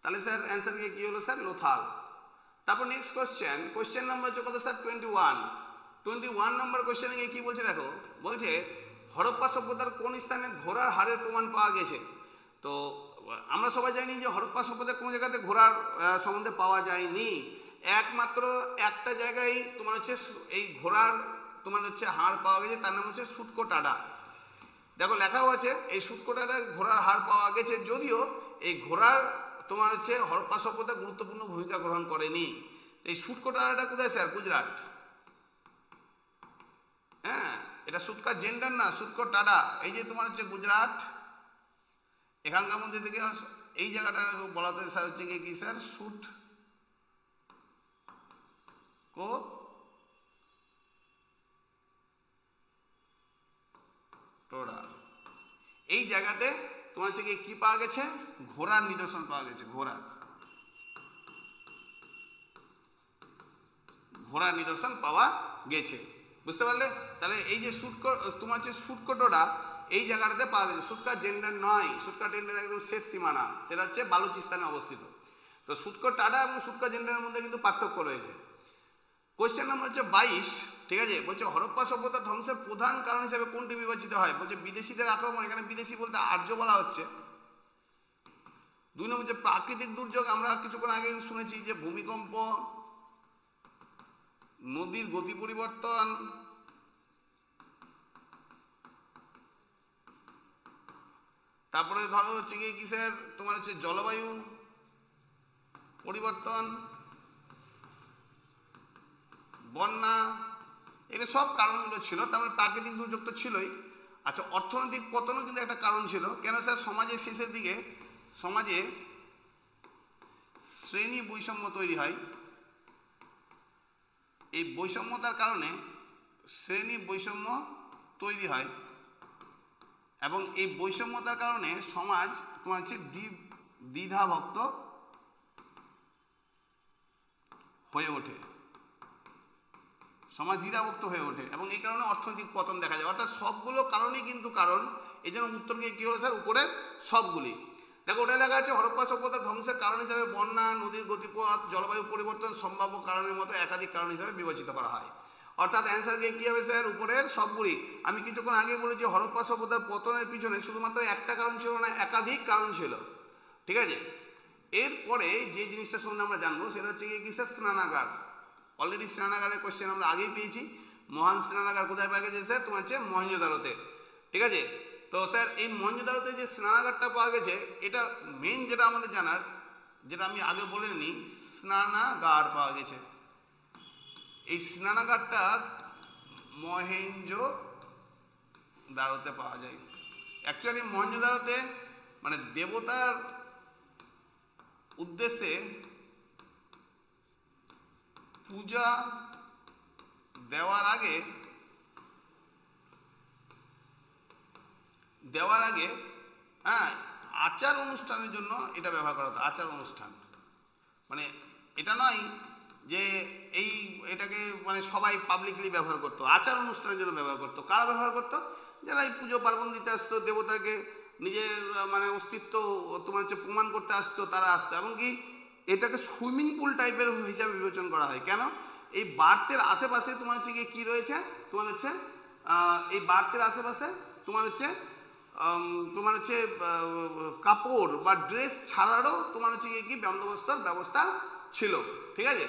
তাহলে স্যার অ্যান্সার কি হলো স্যার? লোথাল। তারপর নেক্সট কোশ্চেন নাম্বার হচ্ছে কত স্যার? 21 নম্বর কোশ্চেনে গিয়ে কি বলছে দেখো, বলছে হরপ্পা সভ্যতার কোন স্থানে ঘোড়ার হাড়ের প্রমাণ পাওয়া গেছে? তো আমরা সবাই জানি যে হরপ্পা সভ্যতার কোনো জায়গাতে ঘোড়ার সম্বন্ধে পাওয়া যায়নি। একমাত্র একটা জায়গায় তোমার হচ্ছে এই ঘোড়ার তোমার হচ্ছে হাড় পাওয়া গেছে, তার নাম হচ্ছে সুটকোটাডা। দেখো লেখাও আছে এই সুটকোটাডা ঘোড়ার হাড় পাওয়া গেছে, যদিও এই ঘোড়ার তোমার হচ্ছে হরপ্পা সভ্যতা গুরুত্বপূর্ণ ভূমিকা গ্রহণ করেনি। এই সুটকোটাডাটা কোথায় স্যার? গুজরাট। হ্যাঁ, এটা সুটকা জেন্ডার না, সুটকোটাডা। এই যে তোমার হচ্ছে গুজরাট, এখানকার মধ্যে থেকে এই জায়গাটা বলা তো স্যার হচ্ছে কি স্যার? সুট কো টোডা। এই জায়গাতে তোমার হচ্ছে কি পাওয়া গেছে? ঘোড়ার নিদর্শন পাওয়া গেছে। ঘোড়ার নিদর্শন পাওয়া গেছে, বুঝতে পারলে? তাহলে এই যে তোমার হচ্ছে সুটকোটোডা এই জায়গাটাতে পাওয়া গেছে। সুটকা জেন্ডার নয়, সুটকা জেন্ডার একদম শেষ সীমানা, সেটা হচ্ছে বালুচিস্তানে অবস্থিত। তো সুটকোটাডা এবং সুটকা জেন্ডারের মধ্যে কিন্তু পার্থক্য রয়েছে। কোয়েশ্চেন নাম্বার হচ্ছে 22, ঠিক আছে? বলছে হরপ্পা সভ্যতা ধ্বংসের প্রধান কারণ হিসেবে কোনটি বিবেচিত হয়? বলছে বিদেশিদের আক্রমণ। এখানে বিদেশি বলতে আর্য বলা হচ্ছে। 2 নম্বর হচ্ছে প্রাকৃতিক দুর্যোগ। আমরা কিছুক্ষণ আগে শুনেছি যে ভূমিকম্প, নদীর গতি পরিবর্তন, তারপরে ধরো হচ্ছে কি কিসের তোমার হচ্ছে জলবায়ু পরিবর্তন, বন্যা, এগুলো সব কারণগুলো ছিল। তারপরে প্রাকৃতিক দুর্যোগ তো ছিলই। আচ্ছা, অর্থনৈতিক পতনও কিন্তু একটা কারণ ছিল। কেন স্যার? সমাজের শেষের দিকে সমাজে শ্রেণী বৈষম্য তৈরি হয়। এই বৈষম্যতার কারণে শ্রেণী বৈষম্য তৈরি হয়, এবং এই বৈষম্যতার কারণে সমাজ তোমার হচ্ছে দ্বিধাভক্ত হয়ে ওঠে। সমাজ দ্বিধাভক্ত হয়ে ওঠে এবং এই কারণে অর্থনৈতিক পতন দেখা যায়। অর্থাৎ সবগুলো কারণই কিন্তু কারণ। এই জন্য উত্তর গিয়ে কী হলো স্যার? উপরে সবগুলি। দেখো ওটা লেখা আছে হরপ্পা সভ্যতা ধ্বংসের কারণ হিসাবে বন্যা, নদীর গতিপথ, জলবায়ু পরিবর্তন সম্ভাব্য কারণের মতো একাধিক কারণ হিসাবে বিবেচিত করা হয়। অর্থাৎ অ্যান্সার গিয়ে কী হবে স্যার? উপরের সবগুলি। আমি কিছুক্ষণ আগে বলেছি হরপ্পা সভ্যতার পতনের পিছনে শুধুমাত্র একটা কারণ ছিল না, একাধিক কারণ ছিল, ঠিক আছে? এরপরে যে জিনিসটা সম্বন্ধে আমরা জানবো সেটা হচ্ছে কি স্যার? স্নানাগার। অলরেডি স্নানাগারের কোয়েশ্চেন আমরা আগেই পেয়েছি। মহান স্নানাগার কোথায় পাওয়া গেছে স্যার? তোমার হচ্ছে মহেঞ্জোদারোতে, ঠিক আছে? তো স্যার এই মহেঞ্জোদারোতে যে স্নানাগারটা পাওয়া গেছে, এটা মেন যেটা আমাদের জানার, যেটা আমি আগে বলে নিই, স্নানাগার পাওয়া গেছে। এই স্নানাগারটা মহেঞ্জোদারোতে পাওয়া যায়। অ্যাকচুয়ালি মহেঞ্জোদারোতে মানে দেবতার উদ্দেশ্যে পূজা দেওয়ার আগে হ্যাঁ, আচার অনুষ্ঠানের জন্য এটা ব্যবহার করা হতো। আচার অনুষ্ঠান মানে এটা নয় যে এটাকে মানে সবাই পাবলিকলি ব্যবহার করতো, আচার অনুষ্ঠানের জন্য ব্যবহার করতো। কারা ব্যবহার করতো? যারা এই পুজো পার্বণ দিতে আসতো, দেবতাকে নিজের মানে অস্তিত্ব তোমার হচ্ছে প্রমাণ করতে আসতো, তারা আসতো। এমনকি এটাকে সুইমিং পুল টাইপের হিসাবে বিবেচনা করা হয়। কেন? এই বার্তের আশেপাশে তোমার হচ্ছে কি রয়েছে? তোমার হচ্ছে এই বার্তের আশেপাশে তোমার হচ্ছে কাপড় বা ড্রেস ছাড়ারও তোমার হচ্ছে কি বন্দোবস্তর ব্যবস্থা ছিল, ঠিক আছে?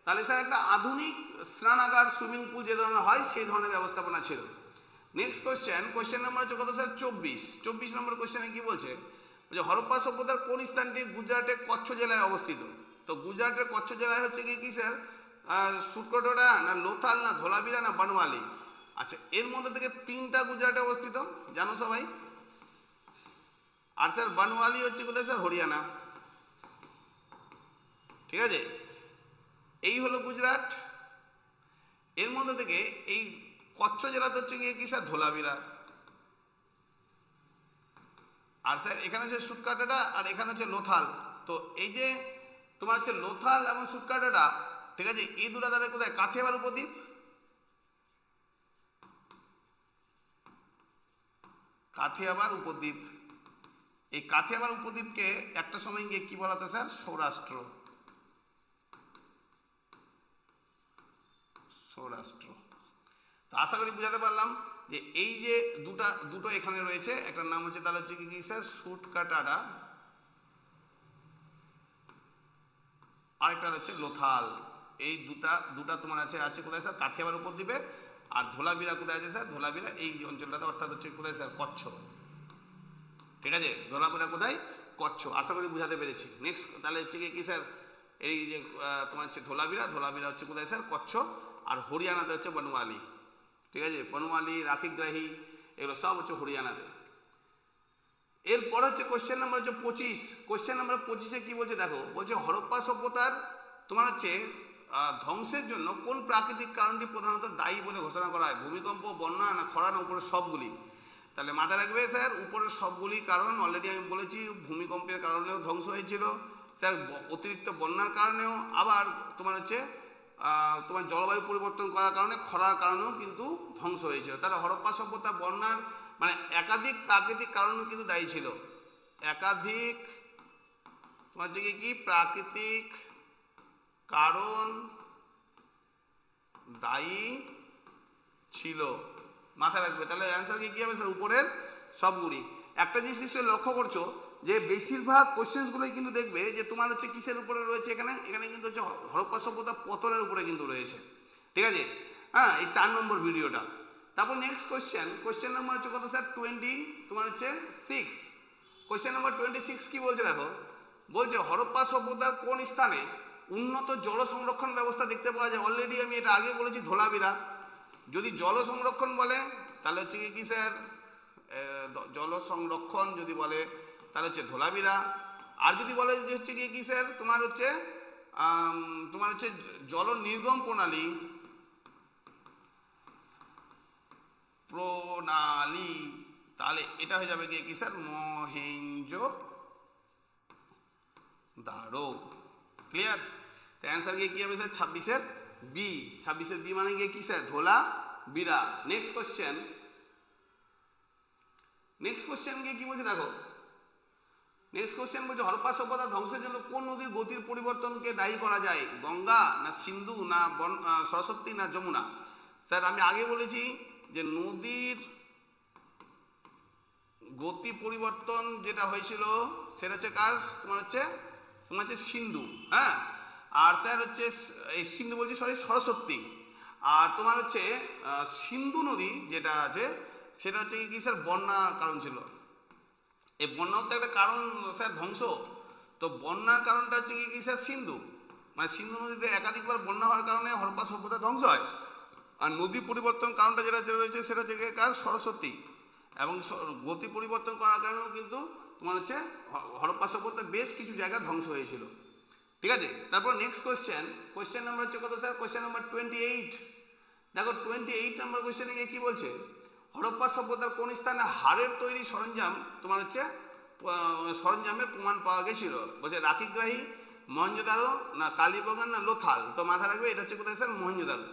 তাহলে স্যার একটা আধুনিক স্নানাগার, সুইমিং পুল যে ধরনের হয় সেই ধরনের ব্যবস্থাপনা ছিল। নেক্সট কোয়েশ্চেন নাম্বার হচ্ছে কত স্যার? 24 নম্বর কোয়েশ্চেনে কি বলছে? যে হরপ্পা সভ্যতার কোন স্থানটি গুজরাটের কচ্ছ জেলায় অবস্থিত? তো গুজরাটের কচ্ছ জেলায় হচ্ছে কি স্যার? সুটকোটোডা না লোথাল না ধোলাবিরা না বনওয়ালি? আচ্ছা, এর মধ্যে থেকে 3টা গুজরাটে অবস্থিত, জানো সবাই। আর স্যার বনওয়ালি হচ্ছে কোথায় স্যার? হরিয়ানা, ঠিক আছে? এই হলো গুজরাট। এর মধ্যে থেকে এই কচ্ছ জেলাতে হচ্ছে কি স্যার? ধোলাবিরা। আর স্যার এখানে হচ্ছে সুটকোটোডা আর এখানে হচ্ছে লোথাল। তো এই যে তোমার হচ্ছে লোথাল এবং সুটকাটাটা, ঠিক আছে, এই দুটা দ্বারা কোথায়? কাথিয়াবার উপদ্বীপ। কাথিয়াবার উপদ্বীপ, এই কাথিয়াবার উপদ্বীপকে একটা সময় গিয়ে কি বলা হতো স্যার? সৌরাষ্ট্র। সৌরাষ্ট্র। তো আশা করি বুঝাতে পারলাম যে এই যে দুটো এখানে রয়েছে, একটার নাম হচ্ছে তাহলে হচ্ছে কি স্যার? সুটকাটাটা, আরেকটা হচ্ছে লোথাল। এই দুটা তোমার আছে কোথায় স্যার? কাথিয়াবার উপদ্বীপে। আর ধোলাবিরা কোথায় আছে স্যার? ধোলাবিরা এই অঞ্চলটাতে, অর্থাৎ হচ্ছে কোথায় স্যার? কচ্ছ। ঠিক আছে, ধোলাবিরা কোথায়? কচ্ছ। আশা করি বুঝাতে পেরেছি। নেক্সট তাহলে হচ্ছে কি স্যার? এই যে তোমার হচ্ছে ধোলাবিরা হচ্ছে কোথায় স্যার? কচ্ছ। আর হরিয়ানাতে হচ্ছে বনওয়ালি। ঠিক আছে, বনওয়ালি, রাখিগ্রাহী, এগুলো সব হচ্ছে হরিয়ানাতে। এরপর হচ্ছে কোশ্চেন নাম্বার হচ্ছে 25। কোশ্চেন নাম্বার 25-এ কি বলছে দেখো, বলছে হরপ্পা সভ্যতার তোমার হচ্ছে ধ্বংসের জন্য কোন প্রাকৃতিক কারণটি প্রধানত দায়ী বলে ঘোষণা করা হয়? ভূমিকম্প, বন্যা, না খরা, না উপরের সবগুলি? তাহলে মাথায় রাখবে স্যার, উপরের সবগুলি কারণ অলরেডি আমি বলেছি। ভূমিকম্পের কারণেও ধ্বংস হয়েছিল স্যার, অতিরিক্ত বন্যার কারণেও, আবার তোমার হচ্ছে তোমার জলবায়ু পরিবর্তন করার কারণে, খরার কারণেও কিন্তু ধ্বংস হয়েছিল। তাহলে হরপ্পা সভ্যতা বন্যার মানে একাধিক প্রাকৃতিক কারণও কিন্তু দায়ী ছিল। একাধিক তোমার হচ্ছে কি প্রাকৃতিক কারণ দায়ী ছিল, মাথায় রাখবে। তাহলে অ্যান্সার কি হবে স্যার? উপরের সবগুলি। একটা জিনিস নিশ্চয়ই লক্ষ্য করছো যে বেশিরভাগ কোশ্চেন্সগুলোই কিন্তু দেখবে যে তোমার হচ্ছে কিসের উপরে রয়েছে? এখানে কিন্তু হচ্ছে হরপ্পা সভ্যতা পতনের উপরে কিন্তু রয়েছে। ঠিক আছে, হ্যাঁ, এই 4 নম্বর ভিডিওটা। তারপর নেক্সট কোশ্চেন নাম্বার হচ্ছে কত স্যার? 20 তোমার হচ্ছে 6। কোশ্চেন নাম্বার 26 কি বলছে দেখো, বলছে হরপ্পা সভ্যতার কোন স্থানে উন্নত জল সংরক্ষণ ব্যবস্থা দেখতে পাওয়া যায়? অলরেডি আমি এটা আগে বলেছি, ধোলাবিরা। যদি জল সংরক্ষণ বলে তাহলে হচ্ছে কি স্যার? জল সংরক্ষণ যদি বলে তাহলে হচ্ছে ধোলাবিরা। আর যদি বলে যে হচ্ছে কি স্যার? তোমার হচ্ছে জল নির্গম প্রণালী, তাহলে এটা হয়ে যাবে কি স্যার? মহেঞ্জোদারো। ক্লিয়ার? তো অ্যান্সার কি হবে স্যার? 26-এর বি। 26-এর বি মানে কি স্যার? ধোলাবিরা। নেক্সট কোশ্চেন কি বলছে দেখো, নেক্সট কোশ্চেন বলছে হরপ্পা সভ্যতা ধ্বংসের জন্য কোন নদীর গতির পরিবর্তনকে দায়ী করা যায়? গঙ্গা, না সিন্ধু, না সরস্বতী, না যমুনা? স্যার আমি আগে বলেছি যে নদীর গতি পরিবর্তন যেটা হয়েছিল সেটা হচ্ছে কার? তোমার হচ্ছে সিন্ধু। হ্যাঁ, আর স্যার হচ্ছে এই সিন্ধু বলছি, সরস্বতী। আর তোমার হচ্ছে সিন্ধু নদী যেটা আছে সেটা হচ্ছে কি স্যার? বন্যা কারণ ছিল। এই বন্যাও তো একটা কারণ স্যার ধ্বংস। তো বন্যার কারণটা হচ্ছে কি স্যার? সিন্ধু। মানে সিন্ধু নদীতে একাধিকবার বন্যা হওয়ার কারণে হরপ্পা সভ্যতা ধ্বংস হয়। আর নদী পরিবর্তন কারণটা যেটা রয়েছে সেটা হচ্ছে কার? সরস্বতী। এবং গতি পরিবর্তন করার কারণেও কিন্তু তোমার হচ্ছে হরপ্পা সভ্যতার বেশ কিছু জায়গা ধ্বংস হয়েছিল। ঠিক আছে, তারপর নেক্সট কোশ্চেন নাম্বার হচ্ছে কত স্যার? Question number 28। দেখো 28 নম্বর কোশ্চেনে গিয়ে কি বলছে, হরপ্পা সভ্যতার কোন স্থানে হাড়ের তৈরি সরঞ্জাম তোমার হচ্ছে সরঞ্জামের প্রমাণ পাওয়া গেছিল? বলছে রাখিগ্রাহী, মহেঞ্জোদারো, না কালীবাগান, না লোথাল? তো মাথায় রাখবে এটা হচ্ছে কোথায় স্যার? মহেঞ্জোদারো।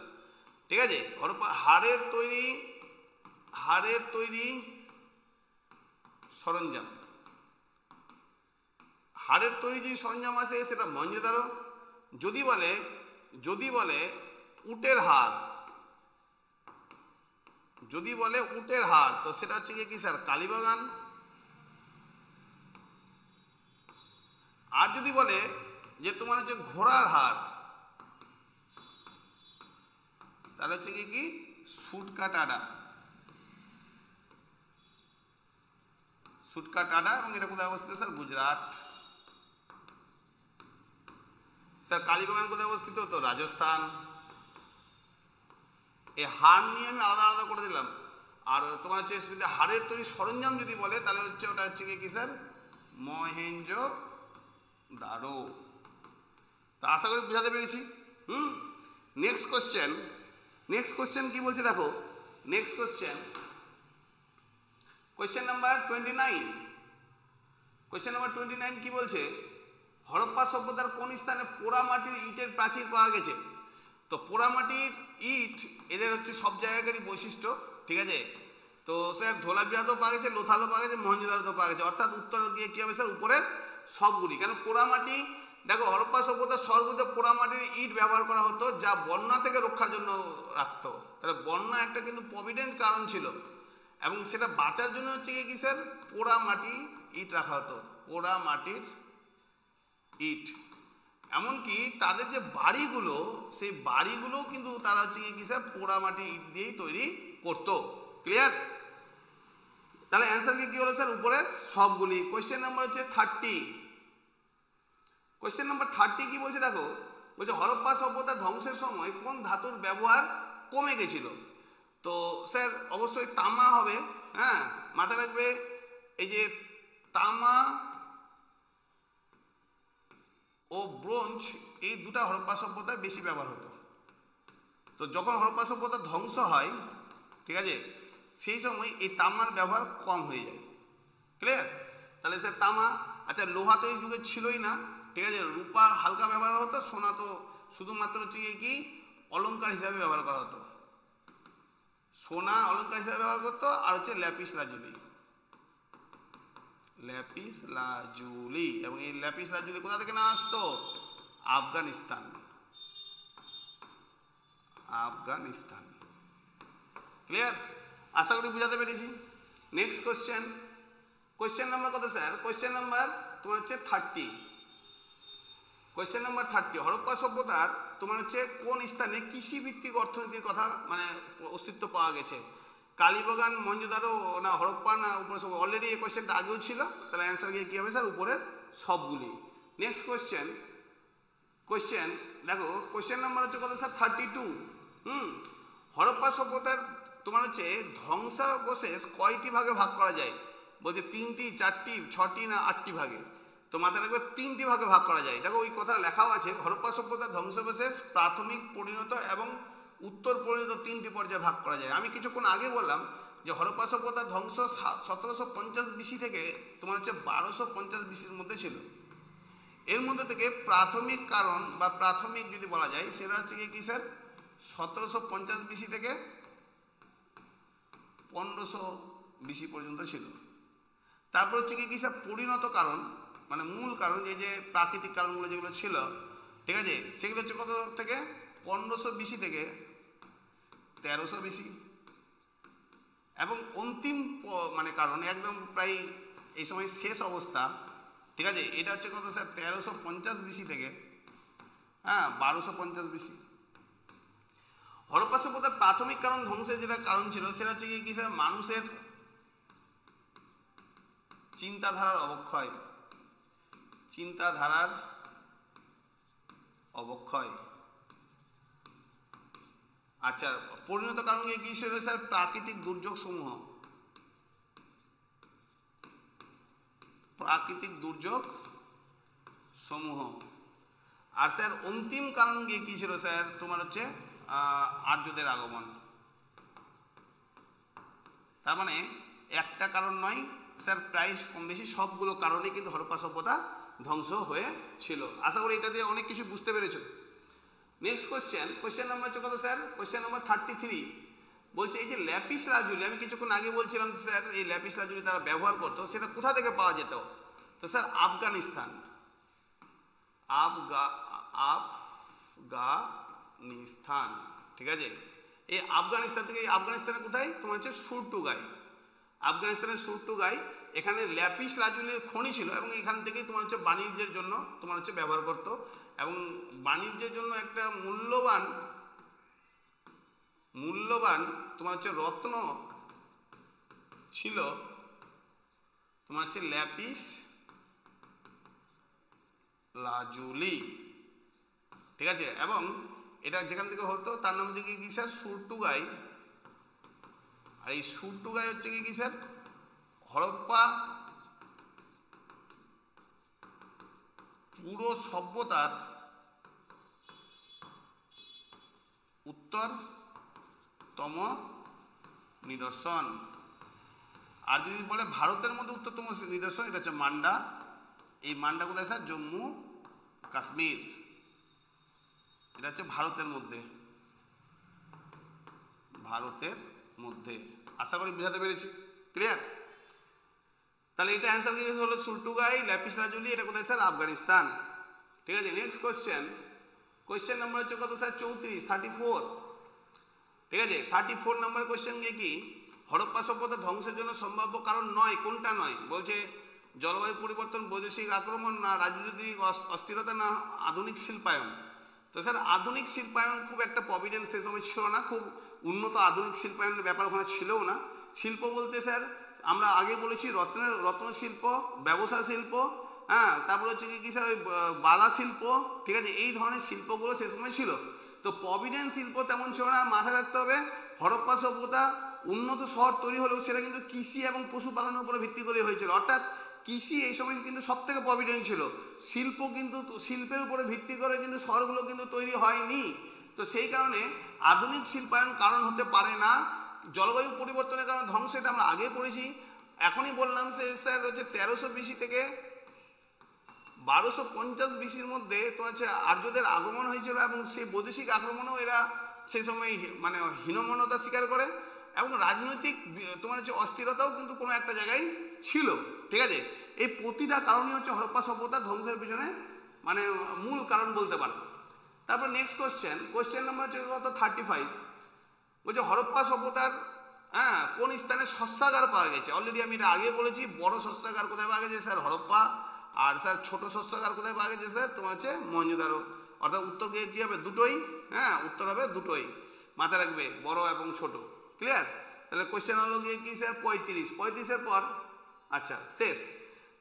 ঠিক আছে, হরপ্পা হাড়ের তৈরি সরঞ্জাম, হাড়ের তৈরি যে সরঞ্জাম আছে সেটা মহেঞ্জোদারো। যদি বলে উটের হাড়, তো সেটা হচ্ছে কি স্যার? কালীবাগান। আর যদি বলে যে তোমার হচ্ছে ঘোড়ার হাড়, তাহলে হচ্ছে কি সুটকাটাডা। এবং এটা কোথায় অবস্থিত স্যার? গুজরাট। স্যার কালীবাগান কোথায় অবস্থিত? তো রাজস্থান। এই হাড় নিয়ে আমি আলাদা আলাদা করে দিলাম। আর তোমার হচ্ছে হাড়ের তৈরি সরঞ্জাম যদি বলে তাহলে হচ্ছে ওটা হচ্ছে কি স্যার? মহেঞ্জোদারো। তা আশা করি বুঝাতে পেরেছি। নেক্সট কোশ্চেন কি বলছে দেখো, next question number 29। Question number 29 কি বলছে? হরপ্পা সভ্যতার কোন স্থানে পোড়ামাটির ইটের প্রাচীর পাওয়া গেছে? তো পোড়ামাটির ইট এদের হচ্ছে সব জায়গাকারই বৈশিষ্ট্য, ঠিক আছে। তো স্যার ধোলাবিরাতেও পাওয়া গেছে, লোথালও পাওয়া গেছে, মহেঞ্জোদারোতেও পাওয়া গেছে, অর্থাৎ উত্তর গিয়ে কী হবে স্যার উপরের সবগুলি। কেন পোড়ামাটি, দেখো হরপ্পা সভ্যতার সর্বদা পোড়ামাটির ইট ব্যবহার করা হতো যা বন্যা থেকে রক্ষার জন্য রাখতো। তাহলে বন্যা একটা কিন্তু প্রভিডেন্ট কারণ ছিল এবং সেটা বাঁচার জন্য হচ্ছে কি স্যার পোড়ামাটি ইট রাখা হতো, পোড়ামাটির ইট। এমনকি তাদের যে বাড়িগুলো, সেই বাড়িগুলো কিন্তু তারা হচ্ছে কি স্যার পোড়ামাটি ইট দিয়েই তৈরি করতো। ক্লিয়ার? তাহলে অ্যান্সার কি হলো স্যার উপরে সবগুলি। কোয়েশ্চেন নাম্বার হচ্ছে 30। কোয়েশ্চেন নাম্বার 30 কি বলছে দেখো, বলছে হরপ্পা সভ্যতা ধ্বংসের সময় কোন ধাতুর ব্যবহার কমে গেছিল? তো স্যার অবশ্যই তামা হবে, হ্যাঁ মাথায় রাখবে। এই যে তামা ও ব্রোঞ্জ এই দুটা হরপ্পা সভ্যতায় বেশি ব্যবহার হতো। তো যখন হরপ্পা সভ্যতা ধ্বংস হয়, ঠিক আছে, সেই সময় এই তামার ব্যবহার কম হয়ে যায়। ক্লিয়ার? তাহলে স্যার তামা, আচ্ছা লোহা তো এই যুগে ছিলই না, ঠিক আছে, রূপা হালকা ব্যবহার হতো, সোনা তো শুধুমাত্র হচ্ছে কি অলঙ্কার হিসাবে ব্যবহার করা হতো, সোনা অলঙ্কার হিসাবে ব্যবহার করতো। আর হচ্ছে ল্যাপিস লাজুলি, ল্যাপিস লাজুলি, এবং এই ল্যাপিস লাজুলি কোথা থেকে না আসতো? আফগানিস্তান, আফগানিস্তান। ক্লিয়ার? আশা করি বুঝাতে পেরেছি। নেক্সট কোশ্চেন, কোশ্চেন নাম্বার কত স্যার? কোশ্চেন নাম্বার তোমার হচ্ছে 30। কোয়েশ্চেন নাম্বার 30, হরপ্পা সভ্যতার তোমার হচ্ছে কোন স্থানে কৃষিভিত্তিক অর্থনীতির কথা মানে অস্তিত্ব পাওয়া গেছে? কালীবাগান, মহেঞ্জোদারো না হরপ্পা না উপরে সব? অলরেডি এই কোয়েশ্চেনটা আগেও ছিল, তাহলে অ্যান্সার গিয়ে কী হবে স্যার উপরের সবগুলি। নেক্সট কোয়েশ্চেন, কোয়েশ্চেন দেখো কোয়েশ্চেন নাম্বার হচ্ছে কত স্যার? 32। হরপ্পা সভ্যতার তোমার হচ্ছে ধ্বংসাবশেষ কয়টি ভাগে ভাগ করা যায়? বলছে 3টি, 4টি, 6টি না 8টি ভাগে? তো মাথায় রাখবে 3টি ভাগে ভাগ করা যায়। দেখো ওই কথা লেখাও আছে, হরপ্পা সভ্যতার ধ্বংসাবশেষ প্রাথমিক, পরিণত এবং উত্তর পরিণত 3টি পর্যায়ে ভাগ করা যায়। আমি কিছুক্ষণ আগে বললাম যে হরপ্পা সভ্যতার ধ্বংস 1750 BC থেকে তোমার হচ্ছে 1250 BCর মধ্যে ছিল। এর মধ্যে থেকে প্রাথমিক কারণ বা প্রাথমিক যদি বলা যায় সেটা হচ্ছে কি স্যার 1750 BC থেকে 1500 BC পর্যন্ত ছিল। তারপর হচ্ছে কি স্যার পরিণত কারণ, মানে মূল কারণ, যে প্রাকৃতিক কারণগুলো যেগুলো ছিল, ঠিক আছে, সেগুলো হচ্ছে কত থেকে? 1500 BC থেকে 1300 BC। এবং অন্তিম মানে কারণ একদম প্রায় এই সময় শেষ অবস্থা, ঠিক আছে, এটা হচ্ছে কত স্যার? 1350 BC থেকে 1250 BC। হরপ্পা সভ্যতার প্রাথমিক কারণ ধ্বংসের যেটা কারণ ছিল সেটা হচ্ছে কি স্যার মানুষের চিন্তাধারার অবক্ষয়, চিন্তাধারার অবক্ষয়। আচ্ছা পরিণত কারণ কি ছিল স্যার? প্রাকৃতিক দুর্যোগ সমূহ, প্রাকৃতিক দুর্যোগ সমূহ। আর স্যার অন্তিম কারণ কি ছিল স্যার? তোমার হচ্ছে আর্যদের আগমন। তার মানে একটা কারণ নয় স্যার, প্রায় কম বেশি সবগুলো কারণে কিন্তু হরপ্পা সভ্যতা ধ্বংস হয়েছিল। আশা করি এটা দিয়ে অনেক কিছু বুঝতে পেরেছো। নেক্সট কোয়েশ্চেন, কোয়েশ্চেন নাম্বার হচ্ছে কত স্যার? কোয়েশ্চেন নাম্বার 33 বলছে এই যে ল্যাপিস লাজুলি, আমি কিছুক্ষণ আগে বলছিলাম স্যার এই ল্যাপিস লাজুলি তারা ব্যবহার করতো, সেটা কোথা থেকে পাওয়া যেত? তো স্যার আফগানিস্তান, আফগানিস্তান, ঠিক আছে। এই আফগানিস্তান থেকে, এই আফগানিস্তানে কোথায়? তোমার হচ্ছে সুরটুগাই, আফগানিস্তানের সুরটুগাই, এখানে ল্যাপিস লাজুলির খনি ছিল এবং এখান থেকেই তোমার হচ্ছে বাণিজ্যের জন্য তোমার হচ্ছে ব্যবহার করতো। এবং বাণিজ্যের জন্য একটা মূল্যবান তোমার হচ্ছে রত্ন ছিল তোমার হচ্ছে ল্যাপিস লাজুলি, ঠিক আছে। এবং এটা যেখান থেকে হতো তার নাম হচ্ছে কি স্যার? সুরটুগাই। আর এই সুরটুগাই হচ্ছে কি স্যার হরপ্পা পুরো সভ্যতার উত্তরতম নিদর্শন। আর যদি বলে ভারতের মধ্যে উত্তরতম নিদর্শন, এটা হচ্ছে মান্ডা। এই মান্ডা কোথায় স্যার? জম্মু কাশ্মীর, এটা হচ্ছে ভারতের মধ্যে, ভারতের মধ্যে। আশা করি বোঝাতে পেরেছি, ক্লিয়ার? তাহলে এটা অ্যান্সার কি হলো? সুলটুগাই, ল্যাপিস লাজুলি। এটা কোথায় স্যার? আফগানিস্তান। ঠিক আছে, নেক্সট কোয়েশ্চেন। কোয়েশ্চেন নাম্বার হচ্ছে কত স্যার? 34, 34। ঠিক আছে, 34 নাম্বার কোয়েশ্চেন কি? হরপ্পা সভ্যতা ধ্বংসের জন্য সম্ভাব্য কারণ নয়, কোনটা নয়? বলছে জলবায়ু পরিবর্তন, বৈদেশিক আক্রমণ, না রাজনৈতিক অস্থিরতা, না আধুনিক শিল্পায়ন। তো স্যার আধুনিক শিল্পায়ন খুব একটা প্রভিডেন্স সে সময় ছিল না, খুব উন্নত আধুনিক শিল্পায়নের ব্যাপার ওখানে ছিলও না। শিল্প বলতে স্যার আমরা আগে বলেছি রত্ন শিল্প, ব্যবসা শিল্প, হ্যাঁ, তারপরে হচ্ছে কি স্যার ওই বালা শিল্প। ঠিক আছে, এই ধরনের শিল্পগুলো সে সময় ছিল। তো প্রভিডেন্স শিল্প তেমন ছিল না। মাথায় রাখতে হবে হরপ্পা সভ্যতা উন্নত শহর তৈরি হলেও সেটা কিন্তু কৃষি এবং পশুপালনের উপরে ভিত্তি করে হয়েছিল। অর্থাৎ কৃষি এই সময় কিন্তু সব থেকে প্রভিডেন্ট ছিল। শিল্প কিন্তু শিল্পের উপরে ভিত্তি করে কিন্তু শহরগুলো কিন্তু তৈরি হয়নি। তো সেই কারণে আধুনিক শিল্পায়ন কারণ হতে পারে না। জলবায়ু পরিবর্তনের কারণে ধ্বংস, এটা আমরা আগে পড়েছি। এখনই বললাম যে স্যার হচ্ছে 1300 BC থেকে 1250 BCর মধ্যে তোমার হচ্ছে আর্যদের আগমন হয়েছিল এবং সেই বৈদেশিক আক্রমণেও এরা সেই সময় মানে হীনমন্যতা স্বীকার করে এবং রাজনৈতিক তোমার হচ্ছে অস্থিরতাও কিন্তু কোনো একটা জায়গায় ছিল। ঠিক আছে, এই প্রতিটা কারণই হচ্ছে হরপ্পা সভ্যতার ধ্বংসের পিছনে মানে মূল কারণ বলতে পারো। তারপর নেক্সট কোয়েশ্চেন নাম্বার হচ্ছে কত? 35। বলছে হরপ্পা সভ্যতার কোন স্থানে শস্যাগার পাওয়া গেছে? অলরেডি আমি এটা আগে বলেছি। বড় শস্যাগার কোথায় পাওয়া গেছে স্যার? হরপ্পা। আর স্যার ছোট শস্যাগার কোথায় পাওয়া গেছে স্যার? তোমার হচ্ছে মহেঞ্জোদারো। অর্থাৎ উত্তর কী হবে? দুটোই। হ্যাঁ, উত্তর হবে দুটোই, মাথায় রাখবে, বড় এবং ছোট। ক্লিয়ার? তাহলে কোয়েশ্চেন হলো গিয়ে কি স্যার? 35। 35-এর পর আচ্ছা শেষ।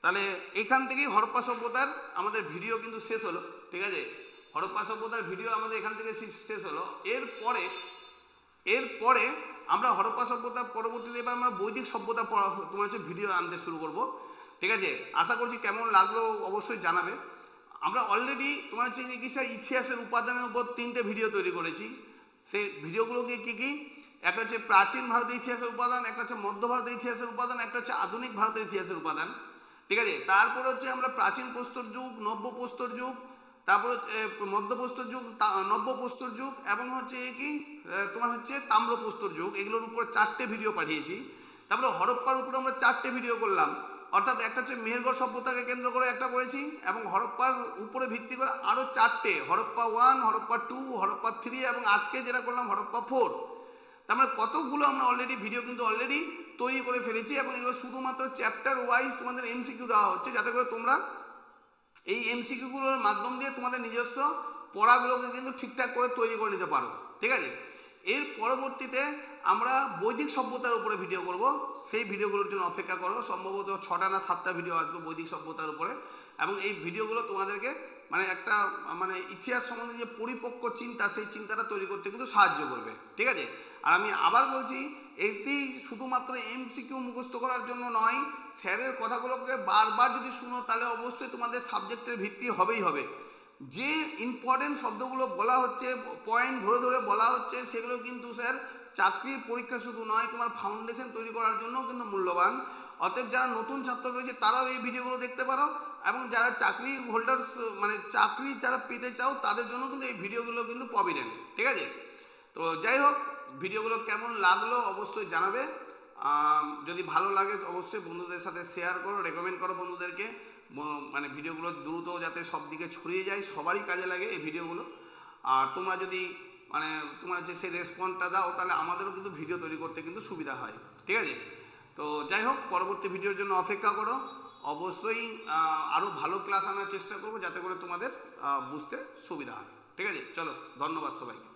তাহলে এখান থেকেই হরপ্পা সভ্যতার আমাদের ভিডিও কিন্তু শেষ হলো। ঠিক আছে, হরপ্পা সভ্যতার ভিডিও আমাদের এখান থেকে শেষ হলো। এরপরে আমরা হরপ্পা সভ্যতা পরবর্তীতে এবার আমরা বৈদিক সভ্যতা তোমার হচ্ছে ভিডিও আনতে শুরু করব। ঠিক আছে, আশা করছি কেমন লাগলো অবশ্যই জানাবে। আমরা অলরেডি তোমার হচ্ছে কি স্যার ইতিহাসের উপাদানের উপর 3টে ভিডিও তৈরি করেছি। সেই ভিডিওগুলোকে কী? একটা হচ্ছে প্রাচীন ভারতের ইতিহাসের উপাদান, একটা হচ্ছে মধ্য ভারতের ইতিহাসের উপাদান, একটা হচ্ছে আধুনিক ভারতের ইতিহাসের উপাদান। ঠিক আছে, তারপর হচ্ছে আমরা প্রাচীন প্রস্তর যুগ, নব্য প্রস্তর যুগ, তারপর মধ্যপ্রস্তর যুগ, নব্য প্রস্তর যুগ এবং হচ্ছে কি তোমার হচ্ছে তাম্রপ্রস্তর যুগ, এগুলোর উপর 4টে ভিডিও পাঠিয়েছি। তারপরে হরপ্পার উপরে আমরা 4টে ভিডিও করলাম। অর্থাৎ একটা হচ্ছে মেহেরগড় সভ্যতাকে কেন্দ্র করে একটা করেছি এবং হরপ্পার উপরে ভিত্তি করে আরও 4টে, হরপ্পা 1, হরপ্পা 2, হরপ্পা 3 এবং আজকে যেটা করলাম হরপ্পা 4। তার মানে কতগুলো আমরা অলরেডি ভিডিও কিন্তু অলরেডি তৈরি করে ফেলেছি এবং এগুলো শুধুমাত্র চ্যাপ্টার ওয়াইজ তোমাদের এমসিকিউ দেওয়া হচ্ছে, যাতে করে তোমরা এই এমসিকিউগুলোর মাধ্যম দিয়ে তোমাদের নিজস্ব পড়াগুলোকে কিন্তু ঠিকঠাক করে তৈরি করে নিতে পারো। ঠিক আছে, এর পরবর্তীতে আমরা বৈদিক সভ্যতার উপরে ভিডিও করব। সেই ভিডিওগুলোর জন্য অপেক্ষা করো। সম্ভবত 6টা না 7টা ভিডিও আসবে বৈদিক সভ্যতার উপরে এবং এই ভিডিওগুলো তোমাদেরকে মানে একটা মানে ইতিহাস সম্বন্ধে যে পরিপক্ক চিন্তা, সেই চিন্তাটা তৈরি করতে কিন্তু সাহায্য করবে। ঠিক আছে, আর আমি আবার বলছি, এটি শুধুমাত্র এমসিকিউ মুখস্থ করার জন্য নয়। স্যারের কথাগুলোকে বারবার যদি শুনো তাহলে অবশ্যই তোমাদের সাবজেক্টের ভিত্তি হবেই হবে। যে ইম্পর্টেন্ট শব্দগুলো বলা হচ্ছে, পয়েন্ট ধরে ধরে বলা হচ্ছে, সেগুলো কিন্তু স্যার চাকরির পরীক্ষা শুধু নয়, তোমার ফাউন্ডেশন তৈরি করার জন্য কিন্তু মূল্যবান। অতএব যারা নতুন ছাত্র রয়েছে তারাও এই ভিডিওগুলো দেখতে পারো এবং যারা চাকরি হোল্ডার্স মানে চাকরি যারা পেতে চাও তাদের জন্য কিন্তু এই ভিডিওগুলো কিন্তু প্রভিডেন্ট। ঠিক আছে, তো যাই হোক, ভিডিওগুলো কেমন লাগলো অবশ্যই জানাবে। যদি ভালো লাগে অবশ্যই বন্ধুদের সাথে শেয়ার করো, রেকমেন্ড করো বন্ধুদেরকে। মানে ভিডিওগুলো দ্রুত যাতে সব দিকে ছড়িয়ে যায়, সবারই কাজে লাগে এই ভিডিওগুলো। আর তোমরা যদি মানে তোমার যে সেই রেসপন্সটা দাও তাহলে আমাদেরও কিন্তু ভিডিও তৈরি করতে কিন্তু সুবিধা হয়। ঠিক আছে, তো যাই হোক, পরবর্তী ভিডিওর জন্য অপেক্ষা করো। অবশ্যই আরও ভালো ক্লাস আনার চেষ্টা করবো যাতে করে তোমাদের বুঝতে সুবিধা হয়। ঠিক আছে, চলো, ধন্যবাদ সবাইকে।